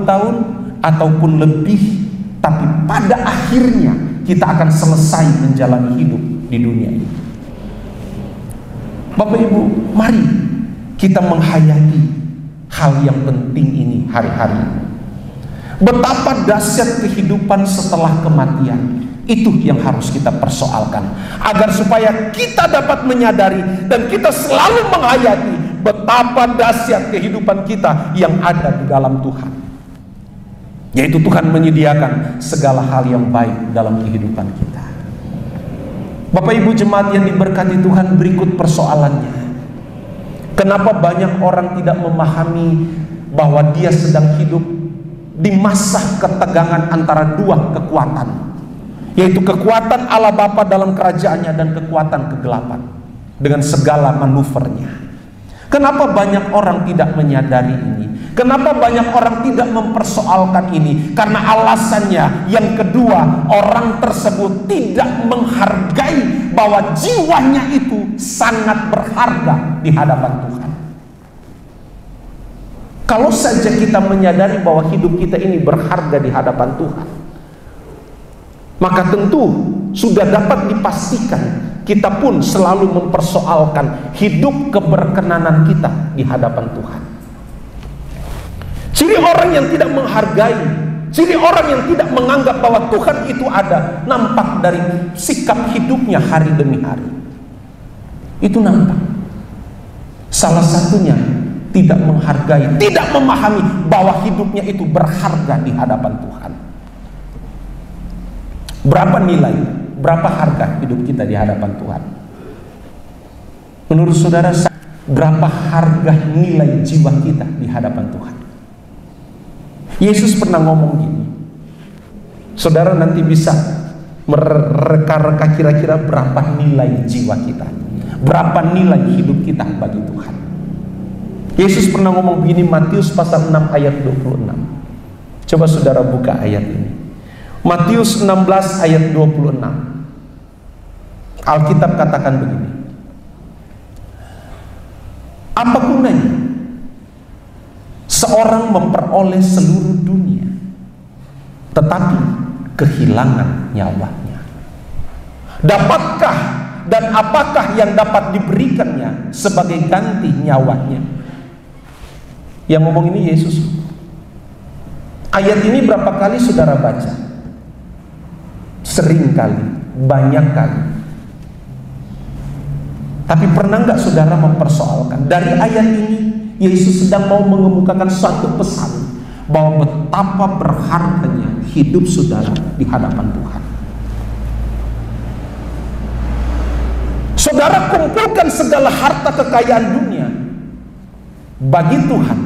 tahun ataupun lebih. Tapi pada akhirnya kita akan selesai menjalani hidup di dunia ini. Bapak Ibu, mari kita menghayati hal yang penting ini hari-hari. Betapa dahsyat kehidupan setelah kematian, itu yang harus kita persoalkan, agar supaya kita dapat menyadari dan kita selalu menghayati betapa dahsyat kehidupan kita yang ada di dalam Tuhan, yaitu Tuhan menyediakan segala hal yang baik dalam kehidupan kita. Bapak Ibu jemaat yang diberkati Tuhan, berikut persoalannya. Kenapa banyak orang tidak memahami bahwa dia sedang hidup di masa ketegangan antara dua kekuatan, yaitu kekuatan Allah Bapa dalam kerajaannya dan kekuatan kegelapan dengan segala manuvernya. Kenapa banyak orang tidak menyadari ini? Kenapa banyak orang tidak mempersoalkan ini? Karena alasannya yang kedua, orang tersebut tidak menghargai bahwa jiwanya itu sangat berharga di hadapan Tuhan. Kalau saja kita menyadari bahwa hidup kita ini berharga di hadapan Tuhan, maka tentu sudah dapat dipastikan kita pun selalu mempersoalkan hidup keberkenanan kita di hadapan Tuhan. Ciri orang yang tidak menghargai, ciri orang yang tidak menganggap bahwa Tuhan itu ada, nampak dari sikap hidupnya hari demi hari. Itu nampak. Salah satunya tidak menghargai, tidak memahami bahwa hidupnya itu berharga di hadapan Tuhan. Berapa nilai, berapa harga hidup kita di hadapan Tuhan? Menurut saudara, berapa harga nilai jiwa kita di hadapan Tuhan? Yesus pernah ngomong gini, saudara nanti bisa mereka-reka kira-kira berapa nilai jiwa kita, berapa nilai hidup kita bagi Tuhan. Yesus pernah ngomong begini, Matius pasal 6 ayat 26. Coba saudara buka ayat ini, Matius 16 ayat 26. Alkitab katakan begini, apa gunanya seorang memperoleh seluruh dunia tetapi kehilangan nyawanya? Dapatkah dan apakah yang dapat diberikannya sebagai ganti nyawanya? Yang ngomong ini Yesus. Ayat ini berapa kali saudara baca? Sering kali, banyak kali. Tapi pernah nggak saudara mempersoalkan dari ayat ini? Yesus sedang mau mengemukakan suatu pesan bahwa betapa berharganya hidup saudara di hadapan Tuhan. Saudara kumpulkan segala harta kekayaan dunia, bagi Tuhan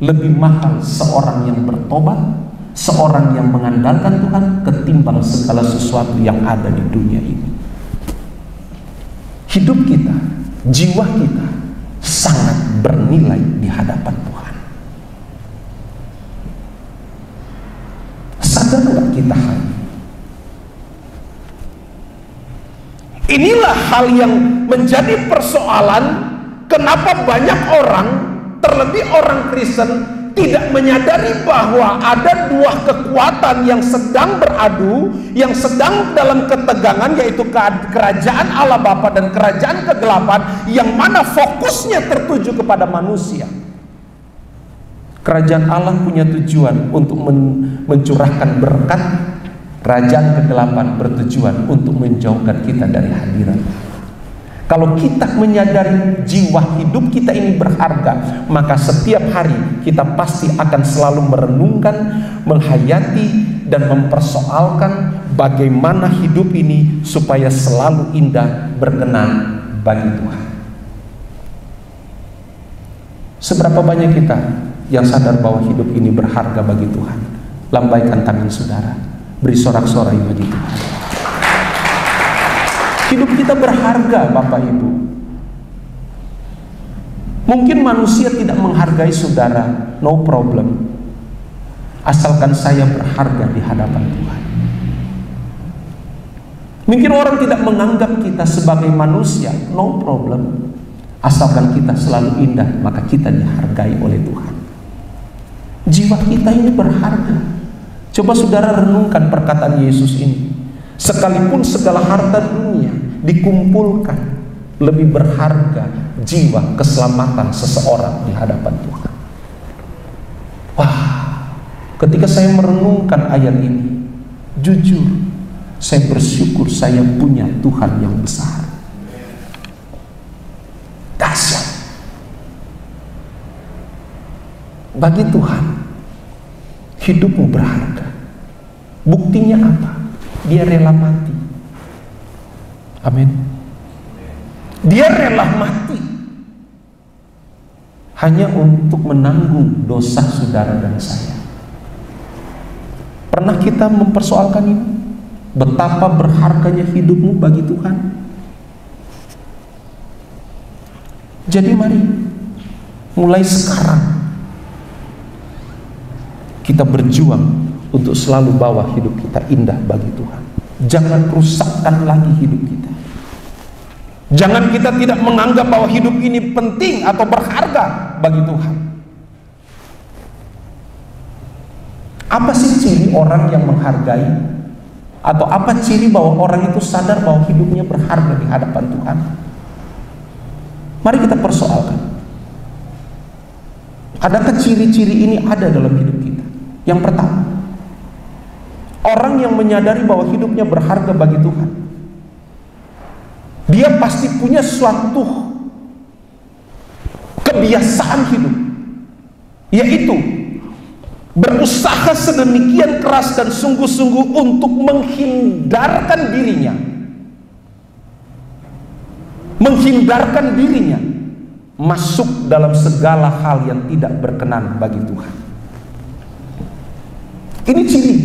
lebih mahal seorang yang bertobat, seorang yang mengandalkan Tuhan ketimbang segala sesuatu yang ada di dunia ini. Hidup kita, jiwa kita sangat bernilai di hadapan Tuhan. Sadar nggak kita hal ini? Inilah hal yang menjadi persoalan kenapa banyak orang, terlebih orang Kristen, tidak menyadari bahwa ada dua kekuatan yang sedang beradu, yang sedang dalam ketegangan, yaitu kerajaan Allah Bapa dan kerajaan kegelapan, yang mana fokusnya tertuju kepada manusia. Kerajaan Allah punya tujuan untuk mencurahkan berkat, kerajaan kegelapan bertujuan untuk menjauhkan kita dari hadirat. Kalau kita menyadari jiwa hidup kita ini berharga, maka setiap hari kita pasti akan selalu merenungkan, menghayati, dan mempersoalkan bagaimana hidup ini supaya selalu indah, berkenan bagi Tuhan. Seberapa banyak kita yang sadar bahwa hidup ini berharga bagi Tuhan? Lambaikan tangan saudara, beri sorak-sorai bagi Tuhan. Hidup kita berharga, Bapak Ibu. Mungkin manusia tidak menghargai saudara, no problem. Asalkan saya berharga di hadapan Tuhan. Mungkin orang tidak menganggap kita sebagai manusia, no problem. Asalkan kita selalu indah, maka kita dihargai oleh Tuhan. Jiwa kita ini berharga. Coba saudara renungkan perkataan Yesus ini. Sekalipun segala harta dunia dikumpulkan, lebih berharga jiwa keselamatan seseorang di hadapan Tuhan. Wah, ketika saya merenungkan ayat ini, jujur saya bersyukur saya punya Tuhan yang besar. Dahsyat. Bagi Tuhan hidupmu berharga. Buktinya apa? Dia rela mati. Amin. Dia rela mati hanya untuk menanggung dosa saudara dan saya. Pernah kita mempersoalkan ini? Betapa berharganya hidupmu bagi Tuhan. Jadi mari mulai sekarang kita berjuang untuk selalu bawa hidup kita indah bagi Tuhan. Jangan rusakkan lagi hidup kita. Jangan kita tidak menganggap bahwa hidup ini penting atau berharga bagi Tuhan. Apa sih ciri orang yang menghargai? Atau apa ciri bahwa orang itu sadar bahwa hidupnya berharga di hadapan Tuhan? Mari kita persoalkan. Adakah ciri-ciri ini ada dalam hidup kita? Yang pertama, orang yang menyadari bahwa hidupnya berharga bagi Tuhan, dia pasti punya suatu kebiasaan hidup, yaitu berusaha sedemikian keras dan sungguh-sungguh untuk menghindarkan dirinya masuk dalam segala hal yang tidak berkenan bagi Tuhan. Ini ciri,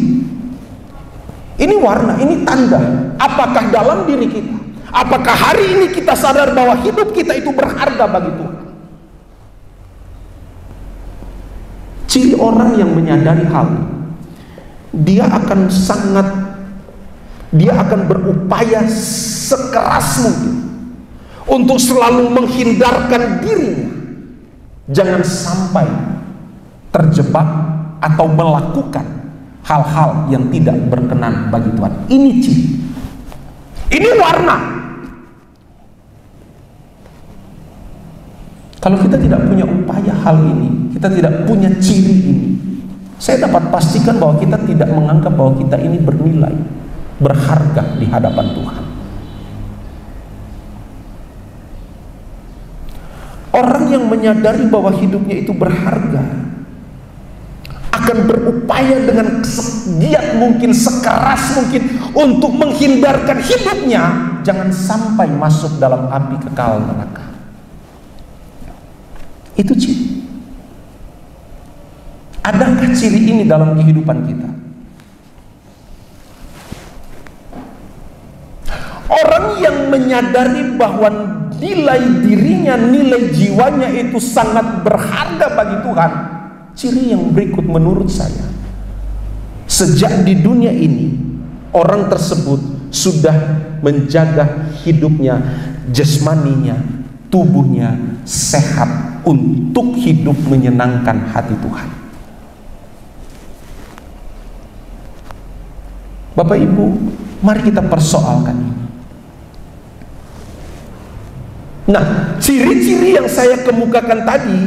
ini warna, ini tanda. Apakah dalam diri kita, apakah hari ini kita sadar bahwa hidup kita itu berharga bagi Tuhan? Ciri orang yang menyadari hal ini, dia akan berupaya sekeras mungkin untuk selalu menghindarkan dirinya jangan sampai terjebak atau melakukan hal-hal yang tidak berkenan bagi Tuhan. Ini ciri, ini warna. Kalau kita tidak punya upaya hal ini, kita tidak punya ciri ini, saya dapat pastikan bahwa kita tidak menganggap bahwa kita ini bernilai, berharga di hadapan Tuhan. Orang yang menyadari bahwa hidupnya itu berharga akan berupaya dengan segiat mungkin, sekeras mungkin untuk menghindarkan hidupnya jangan sampai masuk dalam api kekal neraka. Itu ciri. Adakah ciri ini dalam kehidupan kita? Orang yang menyadari bahwa nilai dirinya, nilai jiwanya itu sangat berharga bagi Tuhan, ciri yang berikut menurut saya, sejak di dunia ini orang tersebut sudah menjaga hidupnya, jasmaninya, tubuhnya sehat untuk hidup menyenangkan hati Tuhan. Bapak Ibu, mari kita persoalkan ini. Nah, ciri-ciri yang saya kemukakan tadi,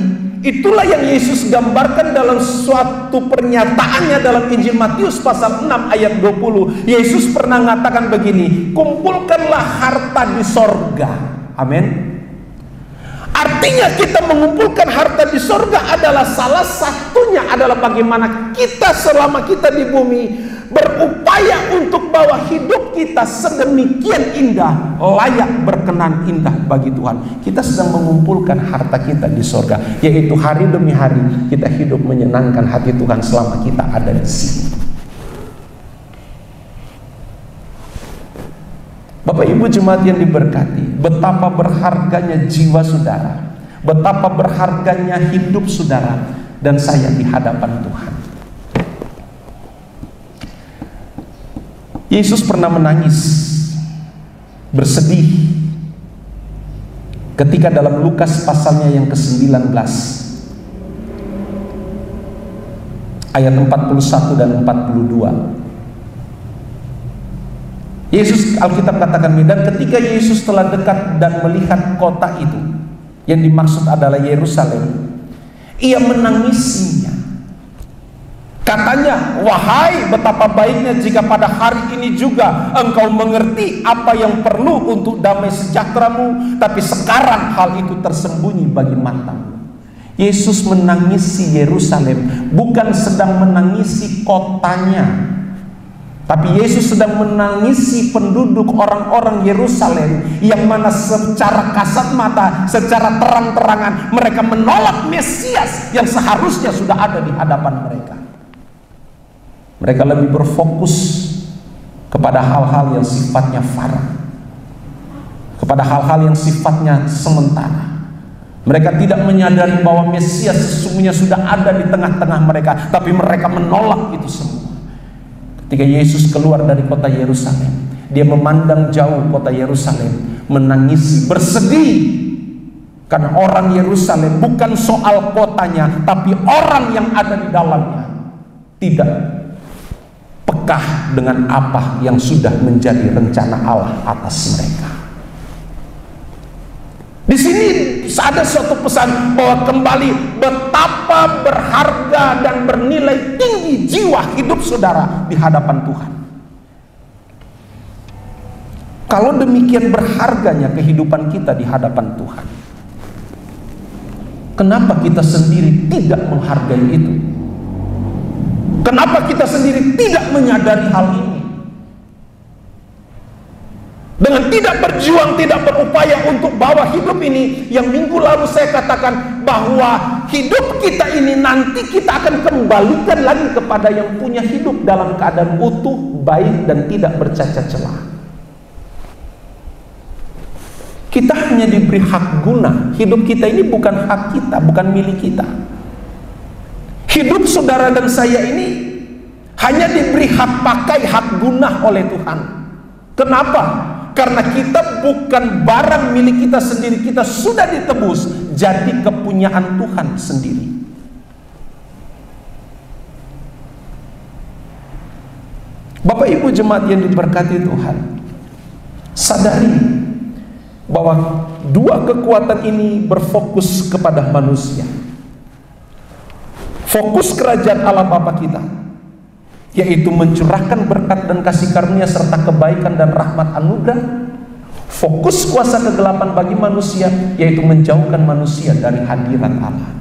itulah yang Yesus gambarkan dalam suatu pernyataannya dalam Injil Matius pasal 6 ayat 20. Yesus pernah mengatakan begini, kumpulkanlah harta di sorga. Amin. Artinya kita mengumpulkan harta di sorga adalah salah satunya adalah bagaimana kita selama kita di bumi berupaya untuk bahwa hidup kita sedemikian indah, layak berkenan indah bagi Tuhan. Kita sedang mengumpulkan harta kita di sorga, yaitu hari demi hari kita hidup menyenangkan hati Tuhan selama kita ada di sini. Bapak Ibu jemaat yang diberkati, betapa berharganya jiwa saudara, betapa berharganya hidup saudara dan saya di hadapan Tuhan. Yesus pernah menangis, bersedih ketika dalam Lukas pasalnya yang ke-19 ayat 41 dan 42. Yesus, Alkitab katakan, dan ketika Yesus telah dekat dan melihat kota itu, yang dimaksud adalah Yerusalem, ia menangisinya. Katanya, wahai betapa baiknya jika pada hari ini juga engkau mengerti apa yang perlu untuk damai sejahteramu, tapi sekarang hal itu tersembunyi bagi matamu. Yesus menangisi Yerusalem, bukan sedang menangisi kotanya, tapi Yesus sedang menangisi penduduk orang-orang Yerusalem yang mana secara kasat mata, secara terang-terangan mereka menolak Mesias yang seharusnya sudah ada di hadapan mereka. Mereka lebih berfokus kepada hal-hal yang sifatnya fana, kepada hal-hal yang sifatnya sementara. Mereka tidak menyadari bahwa Mesias sesungguhnya sudah ada di tengah-tengah mereka, tapi mereka menolak itu semua. Ketika Yesus keluar dari kota Yerusalem, dia memandang jauh kota Yerusalem, menangisi, bersedih karena orang Yerusalem bukan soal kotanya, tapi orang yang ada di dalamnya tidak pekah dengan apa yang sudah menjadi rencana Allah atas mereka. Di sini ada suatu pesan bahwa kembali betapa berharga dan bernilai tinggi jiwa hidup saudara di hadapan Tuhan. Kalau demikian berharganya kehidupan kita di hadapan Tuhan, kenapa kita sendiri tidak menghargai itu? Kenapa kita sendiri tidak menyadari hal ini? Dengan tidak berjuang, tidak berupaya untuk bawa hidup ini, yang minggu lalu saya katakan bahwa hidup kita ini nanti kita akan kembalikan lagi kepada yang punya hidup dalam keadaan utuh, baik dan tidak bercacat celah. Kita hanya diberi hak guna. Hidup kita ini bukan hak kita, bukan milik kita. Hidup saudara dan saya ini hanya diberi hak pakai, hak guna oleh Tuhan. Kenapa? Karena kita bukan barang milik kita sendiri, kita sudah ditebus jadi kepunyaan Tuhan sendiri. Bapak Ibu jemaat yang diberkati Tuhan, sadari bahwa dua kekuatan ini berfokus kepada manusia. Fokus kerajaan Allah Bapa kita, yaitu mencurahkan berkat dan kasih karunia serta kebaikan dan rahmat anugerah. Fokus kuasa kegelapan bagi manusia yaitu menjauhkan manusia dari hadirat Allah.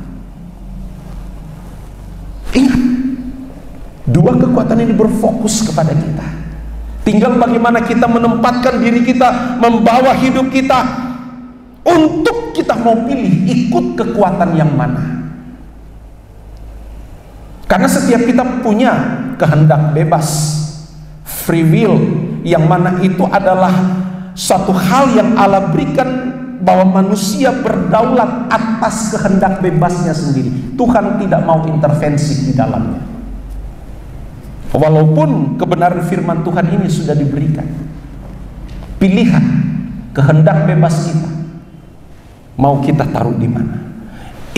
Ingat, dua kekuatan ini berfokus kepada kita. Tinggal bagaimana kita menempatkan diri kita, membawa hidup kita untuk kita mau pilih ikut kekuatan yang mana. Karena setiap kita punya kehendak bebas, free will, yang mana itu adalah suatu hal yang Allah berikan, bahwa manusia berdaulat atas kehendak bebasnya sendiri. Tuhan tidak mau intervensi di dalamnya. Walaupun kebenaran firman Tuhan ini sudah diberikan, pilihan, kehendak bebas kita, mau kita taruh di mana?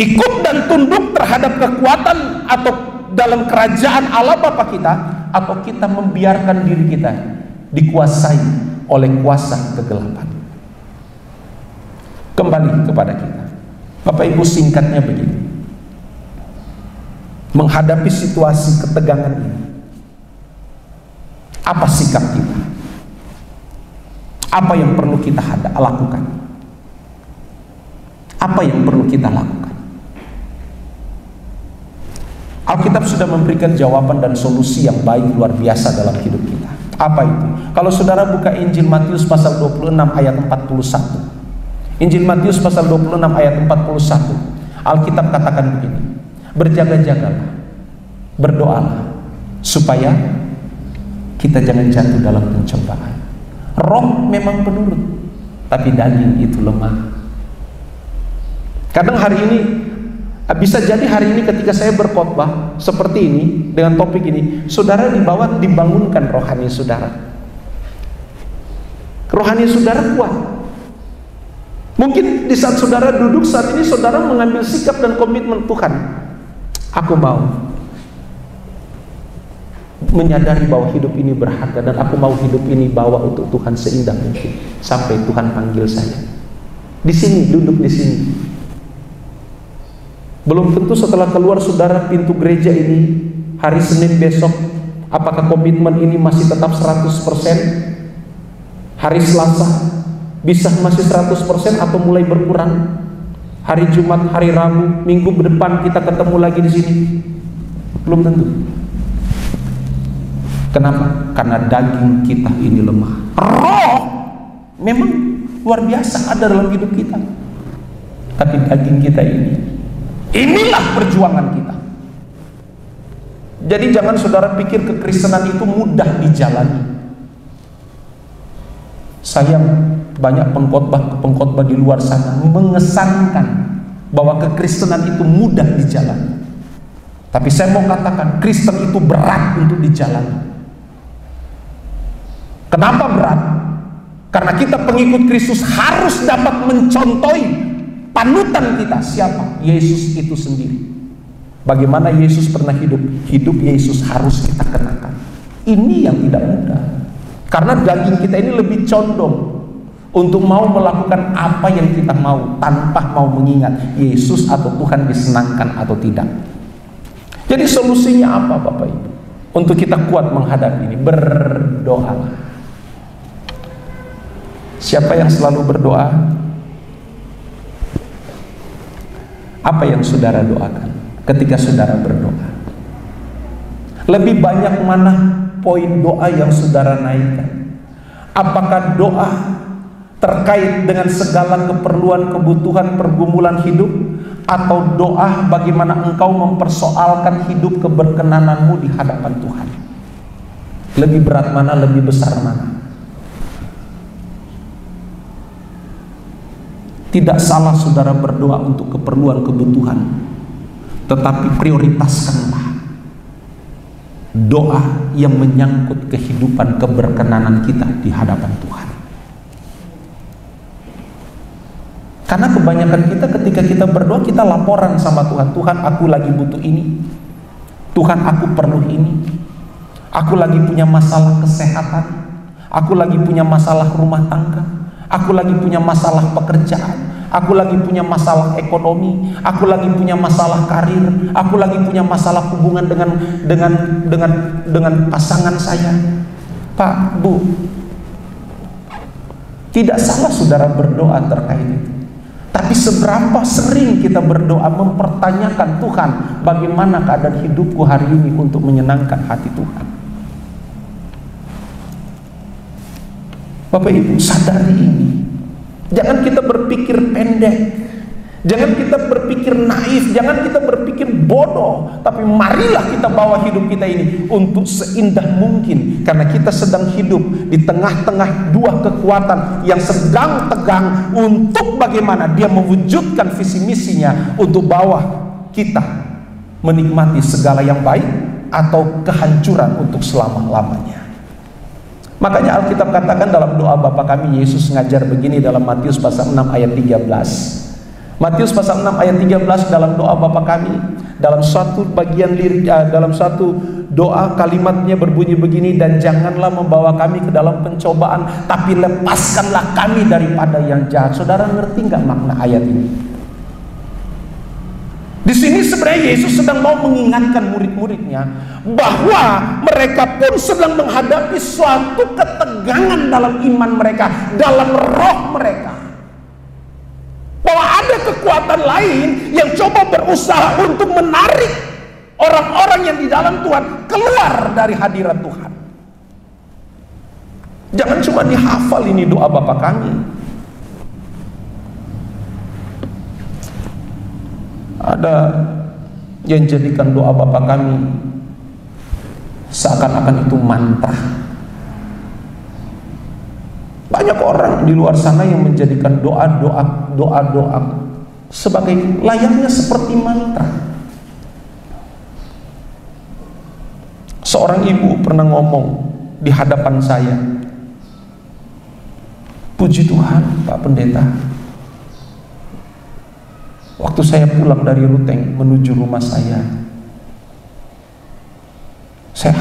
Ikut dan tunduk terhadap kekuatan atau dalam kerajaan Allah Bapa kita, atau kita membiarkan diri kita dikuasai oleh kuasa kegelapan. Kembali kepada kita, Bapak Ibu, singkatnya begini. Menghadapi situasi ketegangan ini, apa sikap kita? Apa yang perlu kita lakukan? Apa yang perlu kita lakukan? Alkitab sudah memberikan jawaban dan solusi yang baik luar biasa dalam hidup kita. Apa itu? Kalau saudara buka Injil Matius pasal 26 ayat 41. Injil Matius pasal 26 ayat 41. Alkitab katakan begini: berjaga-jagalah, berdoalah, supaya kita jangan jatuh dalam pencobaan. Roh memang penurut, tapi daging itu lemah. Kadang hari ini, bisa jadi hari ini ketika saya berkhotbah seperti ini, dengan topik ini, saudara dibangunkan rohani saudara. Rohani saudara kuat. Mungkin di saat saudara duduk saat ini, saudara mengambil sikap dan komitmen, Tuhan, aku mau menyadari bahwa hidup ini berharga, dan aku mau hidup ini bawa untuk Tuhan seindah mungkin sampai Tuhan panggil saya. Di sini, duduk di sini. Belum tentu setelah keluar saudara pintu gereja ini hari Senin besok, apakah komitmen ini masih tetap 100%? Hari Selasa bisa masih 100% atau mulai berkurang? Hari Jumat, hari Rabu, minggu depan kita ketemu lagi di sini? Belum tentu. Kenapa? Karena daging kita ini lemah. Roh memang luar biasa ada dalam hidup kita, tapi daging kita inilah perjuangan kita. Jadi jangan saudara pikir kekristenan itu mudah dijalani. Sayang, banyak pengkhotbah di luar sana mengesankan bahwa kekristenan itu mudah dijalani. Tapi saya mau katakan, Kristen itu berat untuk dijalani. Kenapa berat? Karena kita pengikut Kristus harus dapat mencontohi panutan kita. Siapa? Yesus itu sendiri. Bagaimana Yesus pernah hidup? Hidup Yesus harus kita kenakan. Ini yang tidak mudah. Karena daging kita ini lebih condong untuk mau melakukan apa yang kita mau, tanpa mau mengingat Yesus atau Tuhan disenangkan atau tidak. Jadi solusinya apa Bapak Ibu? Untuk kita kuat menghadapi ini, berdoalah. Siapa yang selalu berdoa? Apa yang saudara doakan ketika saudara berdoa? Lebih banyak mana poin doa yang saudara naikkan? Apakah doa terkait dengan segala keperluan, kebutuhan, pergumulan hidup, atau doa bagaimana engkau mempersoalkan hidup keberkenananmu di hadapan Tuhan? Lebih berat mana, lebih besar mana? Tidak salah saudara berdoa untuk keperluan, kebutuhan, tetapi prioritaskanlah doa yang menyangkut kehidupan, keberkenanan kita di hadapan Tuhan. Karena kebanyakan kita ketika kita berdoa, kita laporan sama Tuhan. Tuhan, aku lagi butuh ini. Tuhan, aku perlu ini. Aku lagi punya masalah kesehatan. Aku lagi punya masalah rumah tangga. Aku lagi punya masalah pekerjaan. Aku lagi punya masalah ekonomi. Aku lagi punya masalah karir. Aku lagi punya masalah hubungan dengan pasangan saya. Pak, Bu, Tidak salah saudara berdoa terkait itu. Tapi seberapa sering kita berdoa mempertanyakan, Tuhan, bagaimana keadaan hidupku hari ini untuk menyenangkan hati Tuhan. Bapak Ibu, sadari ini. Jangan kita berpikir pendek. Jangan kita berpikir naif, jangan kita berpikir bodoh, tapi marilah kita bawa hidup kita ini untuk seindah mungkin, karena kita sedang hidup di tengah-tengah dua kekuatan yang sedang tegang untuk bagaimana dia mewujudkan visi misinya untuk bawa kita menikmati segala yang baik atau kehancuran untuk selama-lamanya. Makanya Alkitab katakan dalam doa Bapa kami, Yesus ngajar begini dalam Matius pasal 6 ayat 13. Matius pasal 6 ayat 13 dalam doa Bapa kami, dalam satu bagian lirik, dalam satu doa kalimatnya berbunyi begini, dan janganlah membawa kami ke dalam pencobaan, tapi lepaskanlah kami daripada yang jahat. Saudara ngerti nggak makna ayat ini? Di sini sebenarnya Yesus sedang mau mengingatkan murid-muridnya bahwa mereka pun sedang menghadapi suatu ketegangan dalam iman mereka, dalam roh mereka. Bahwa ada kekuatan lain yang coba berusaha untuk menarik orang-orang yang di dalam Tuhan keluar dari hadirat Tuhan. Jangan cuma dihafal ini doa Bapa kami. Ada yang jadikan doa Bapa kami seakan-akan itu mantra. Banyak orang di luar sana yang menjadikan doa-doa sebagai layaknya seperti mantra. Seorang ibu pernah ngomong di hadapan saya, "Puji Tuhan, Pak Pendeta, waktu saya pulang dari Ruteng menuju rumah saya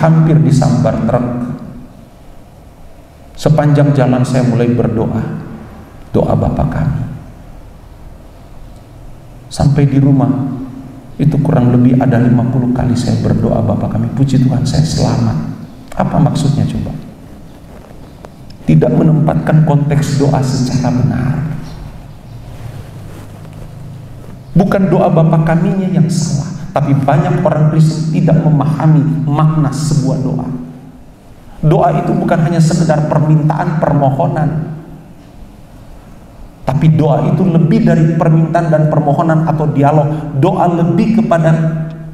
hampir disambar truk. Sepanjang jalan saya mulai berdoa, doa Bapa kami. Sampai di rumah, itu kurang lebih ada 50 kali saya berdoa Bapa kami. Puji Tuhan saya selamat. Apa maksudnya coba? Tidak menempatkan konteks doa secara benar. Bukan doa Bapa kaminya yang salah, tapi banyak orang Kristen tidak memahami makna sebuah doa. Doa itu bukan hanya sekedar permintaan, permohonan, tapi doa itu lebih dari permintaan dan permohonan atau dialog. Doa lebih kepada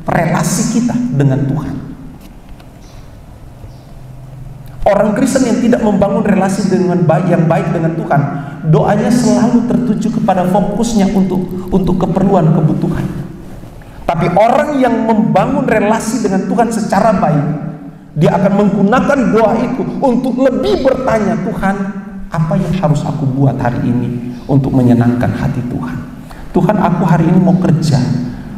relasi kita dengan Tuhan. Orang Kristen yang tidak membangun relasi yang baik dengan Tuhan, doanya selalu tertuju kepada fokusnya untuk keperluan, kebutuhan. Tapi orang yang membangun relasi dengan Tuhan secara baik, dia akan menggunakan doa itu untuk lebih bertanya, Tuhan, apa yang harus aku buat hari ini untuk menyenangkan hati Tuhan? Tuhan, aku hari ini mau kerja,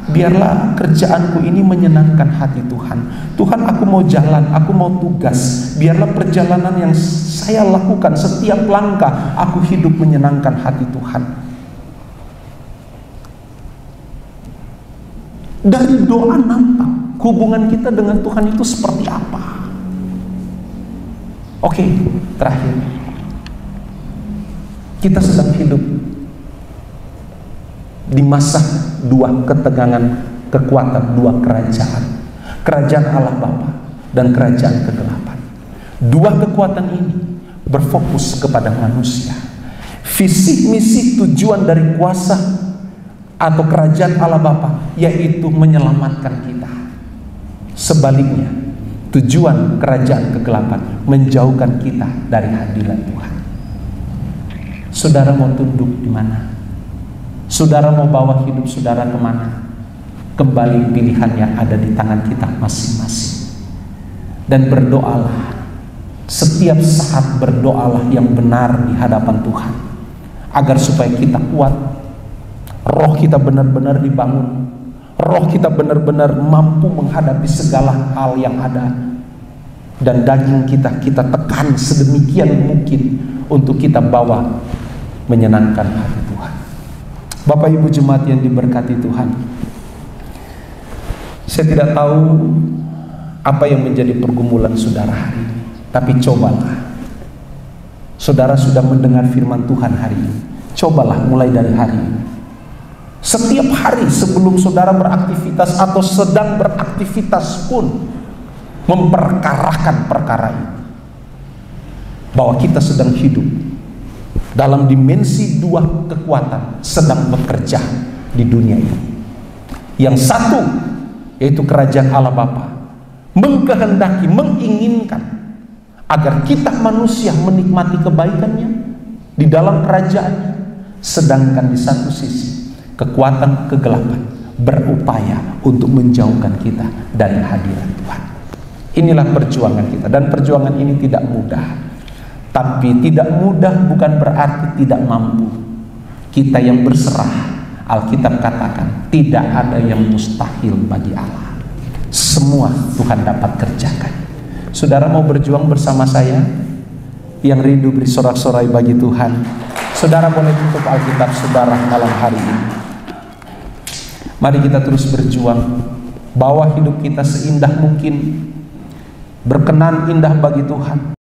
biarlah kerjaanku ini menyenangkan hati Tuhan. Tuhan, aku mau jalan, aku mau tugas, biarlah perjalanan yang saya lakukan setiap langkah, aku hidup menyenangkan hati Tuhan. Dari doa nampak hubungan kita dengan Tuhan itu seperti apa. Oke, terakhir, kita sedang hidup di masa dua ketegangan kekuatan, dua kerajaan. Kerajaan Allah Bapa dan kerajaan kegelapan. Dua kekuatan ini berfokus kepada manusia. Visi misi tujuan dari kuasa atau kerajaan Allah Bapa yaitu menyelamatkan kita. Sebaliknya, tujuan kerajaan kegelapan menjauhkan kita dari hadirat Tuhan. Saudara mau tunduk di mana? Saudara mau bawa hidup saudara kemana? Kembali pilihannya ada di tangan kita masing-masing. Dan berdoalah, setiap saat berdoalah yang benar di hadapan Tuhan, agar supaya kita kuat, roh kita benar-benar dibangun, roh kita benar-benar mampu menghadapi segala hal yang ada, dan daging kita tekan sedemikian mungkin untuk kita bawa menyenangkan hati Tuhan. Bapak Ibu jemaat yang diberkati Tuhan, saya tidak tahu apa yang menjadi pergumulan saudara hari ini, tapi cobalah Saudara sudah mendengar firman Tuhan hari ini. Cobalah mulai dari hari ini. Setiap hari sebelum saudara beraktivitas atau sedang beraktivitas pun, memperkarakan perkara ini. Bahwa kita sedang hidup dalam dimensi dua kekuatan sedang bekerja di dunia ini. Yang satu yaitu kerajaan Allah Bapa mengkehendaki, menginginkan agar kita manusia menikmati kebaikannya di dalam kerajaannya, sedangkan di satu sisi kekuatan kegelapan berupaya untuk menjauhkan kita dari hadirat Tuhan. Inilah perjuangan kita, dan perjuangan ini tidak mudah. Tapi tidak mudah bukan berarti tidak mampu. Kita yang berserah, Alkitab katakan tidak ada yang mustahil bagi Allah. Semua Tuhan dapat kerjakan. Saudara mau berjuang bersama saya yang rindu bersorak-sorai bagi Tuhan? Saudara boleh tutup Alkitab saudara malam hari ini. Mari kita terus berjuang, bawa hidup kita seindah mungkin, berkenan indah bagi Tuhan.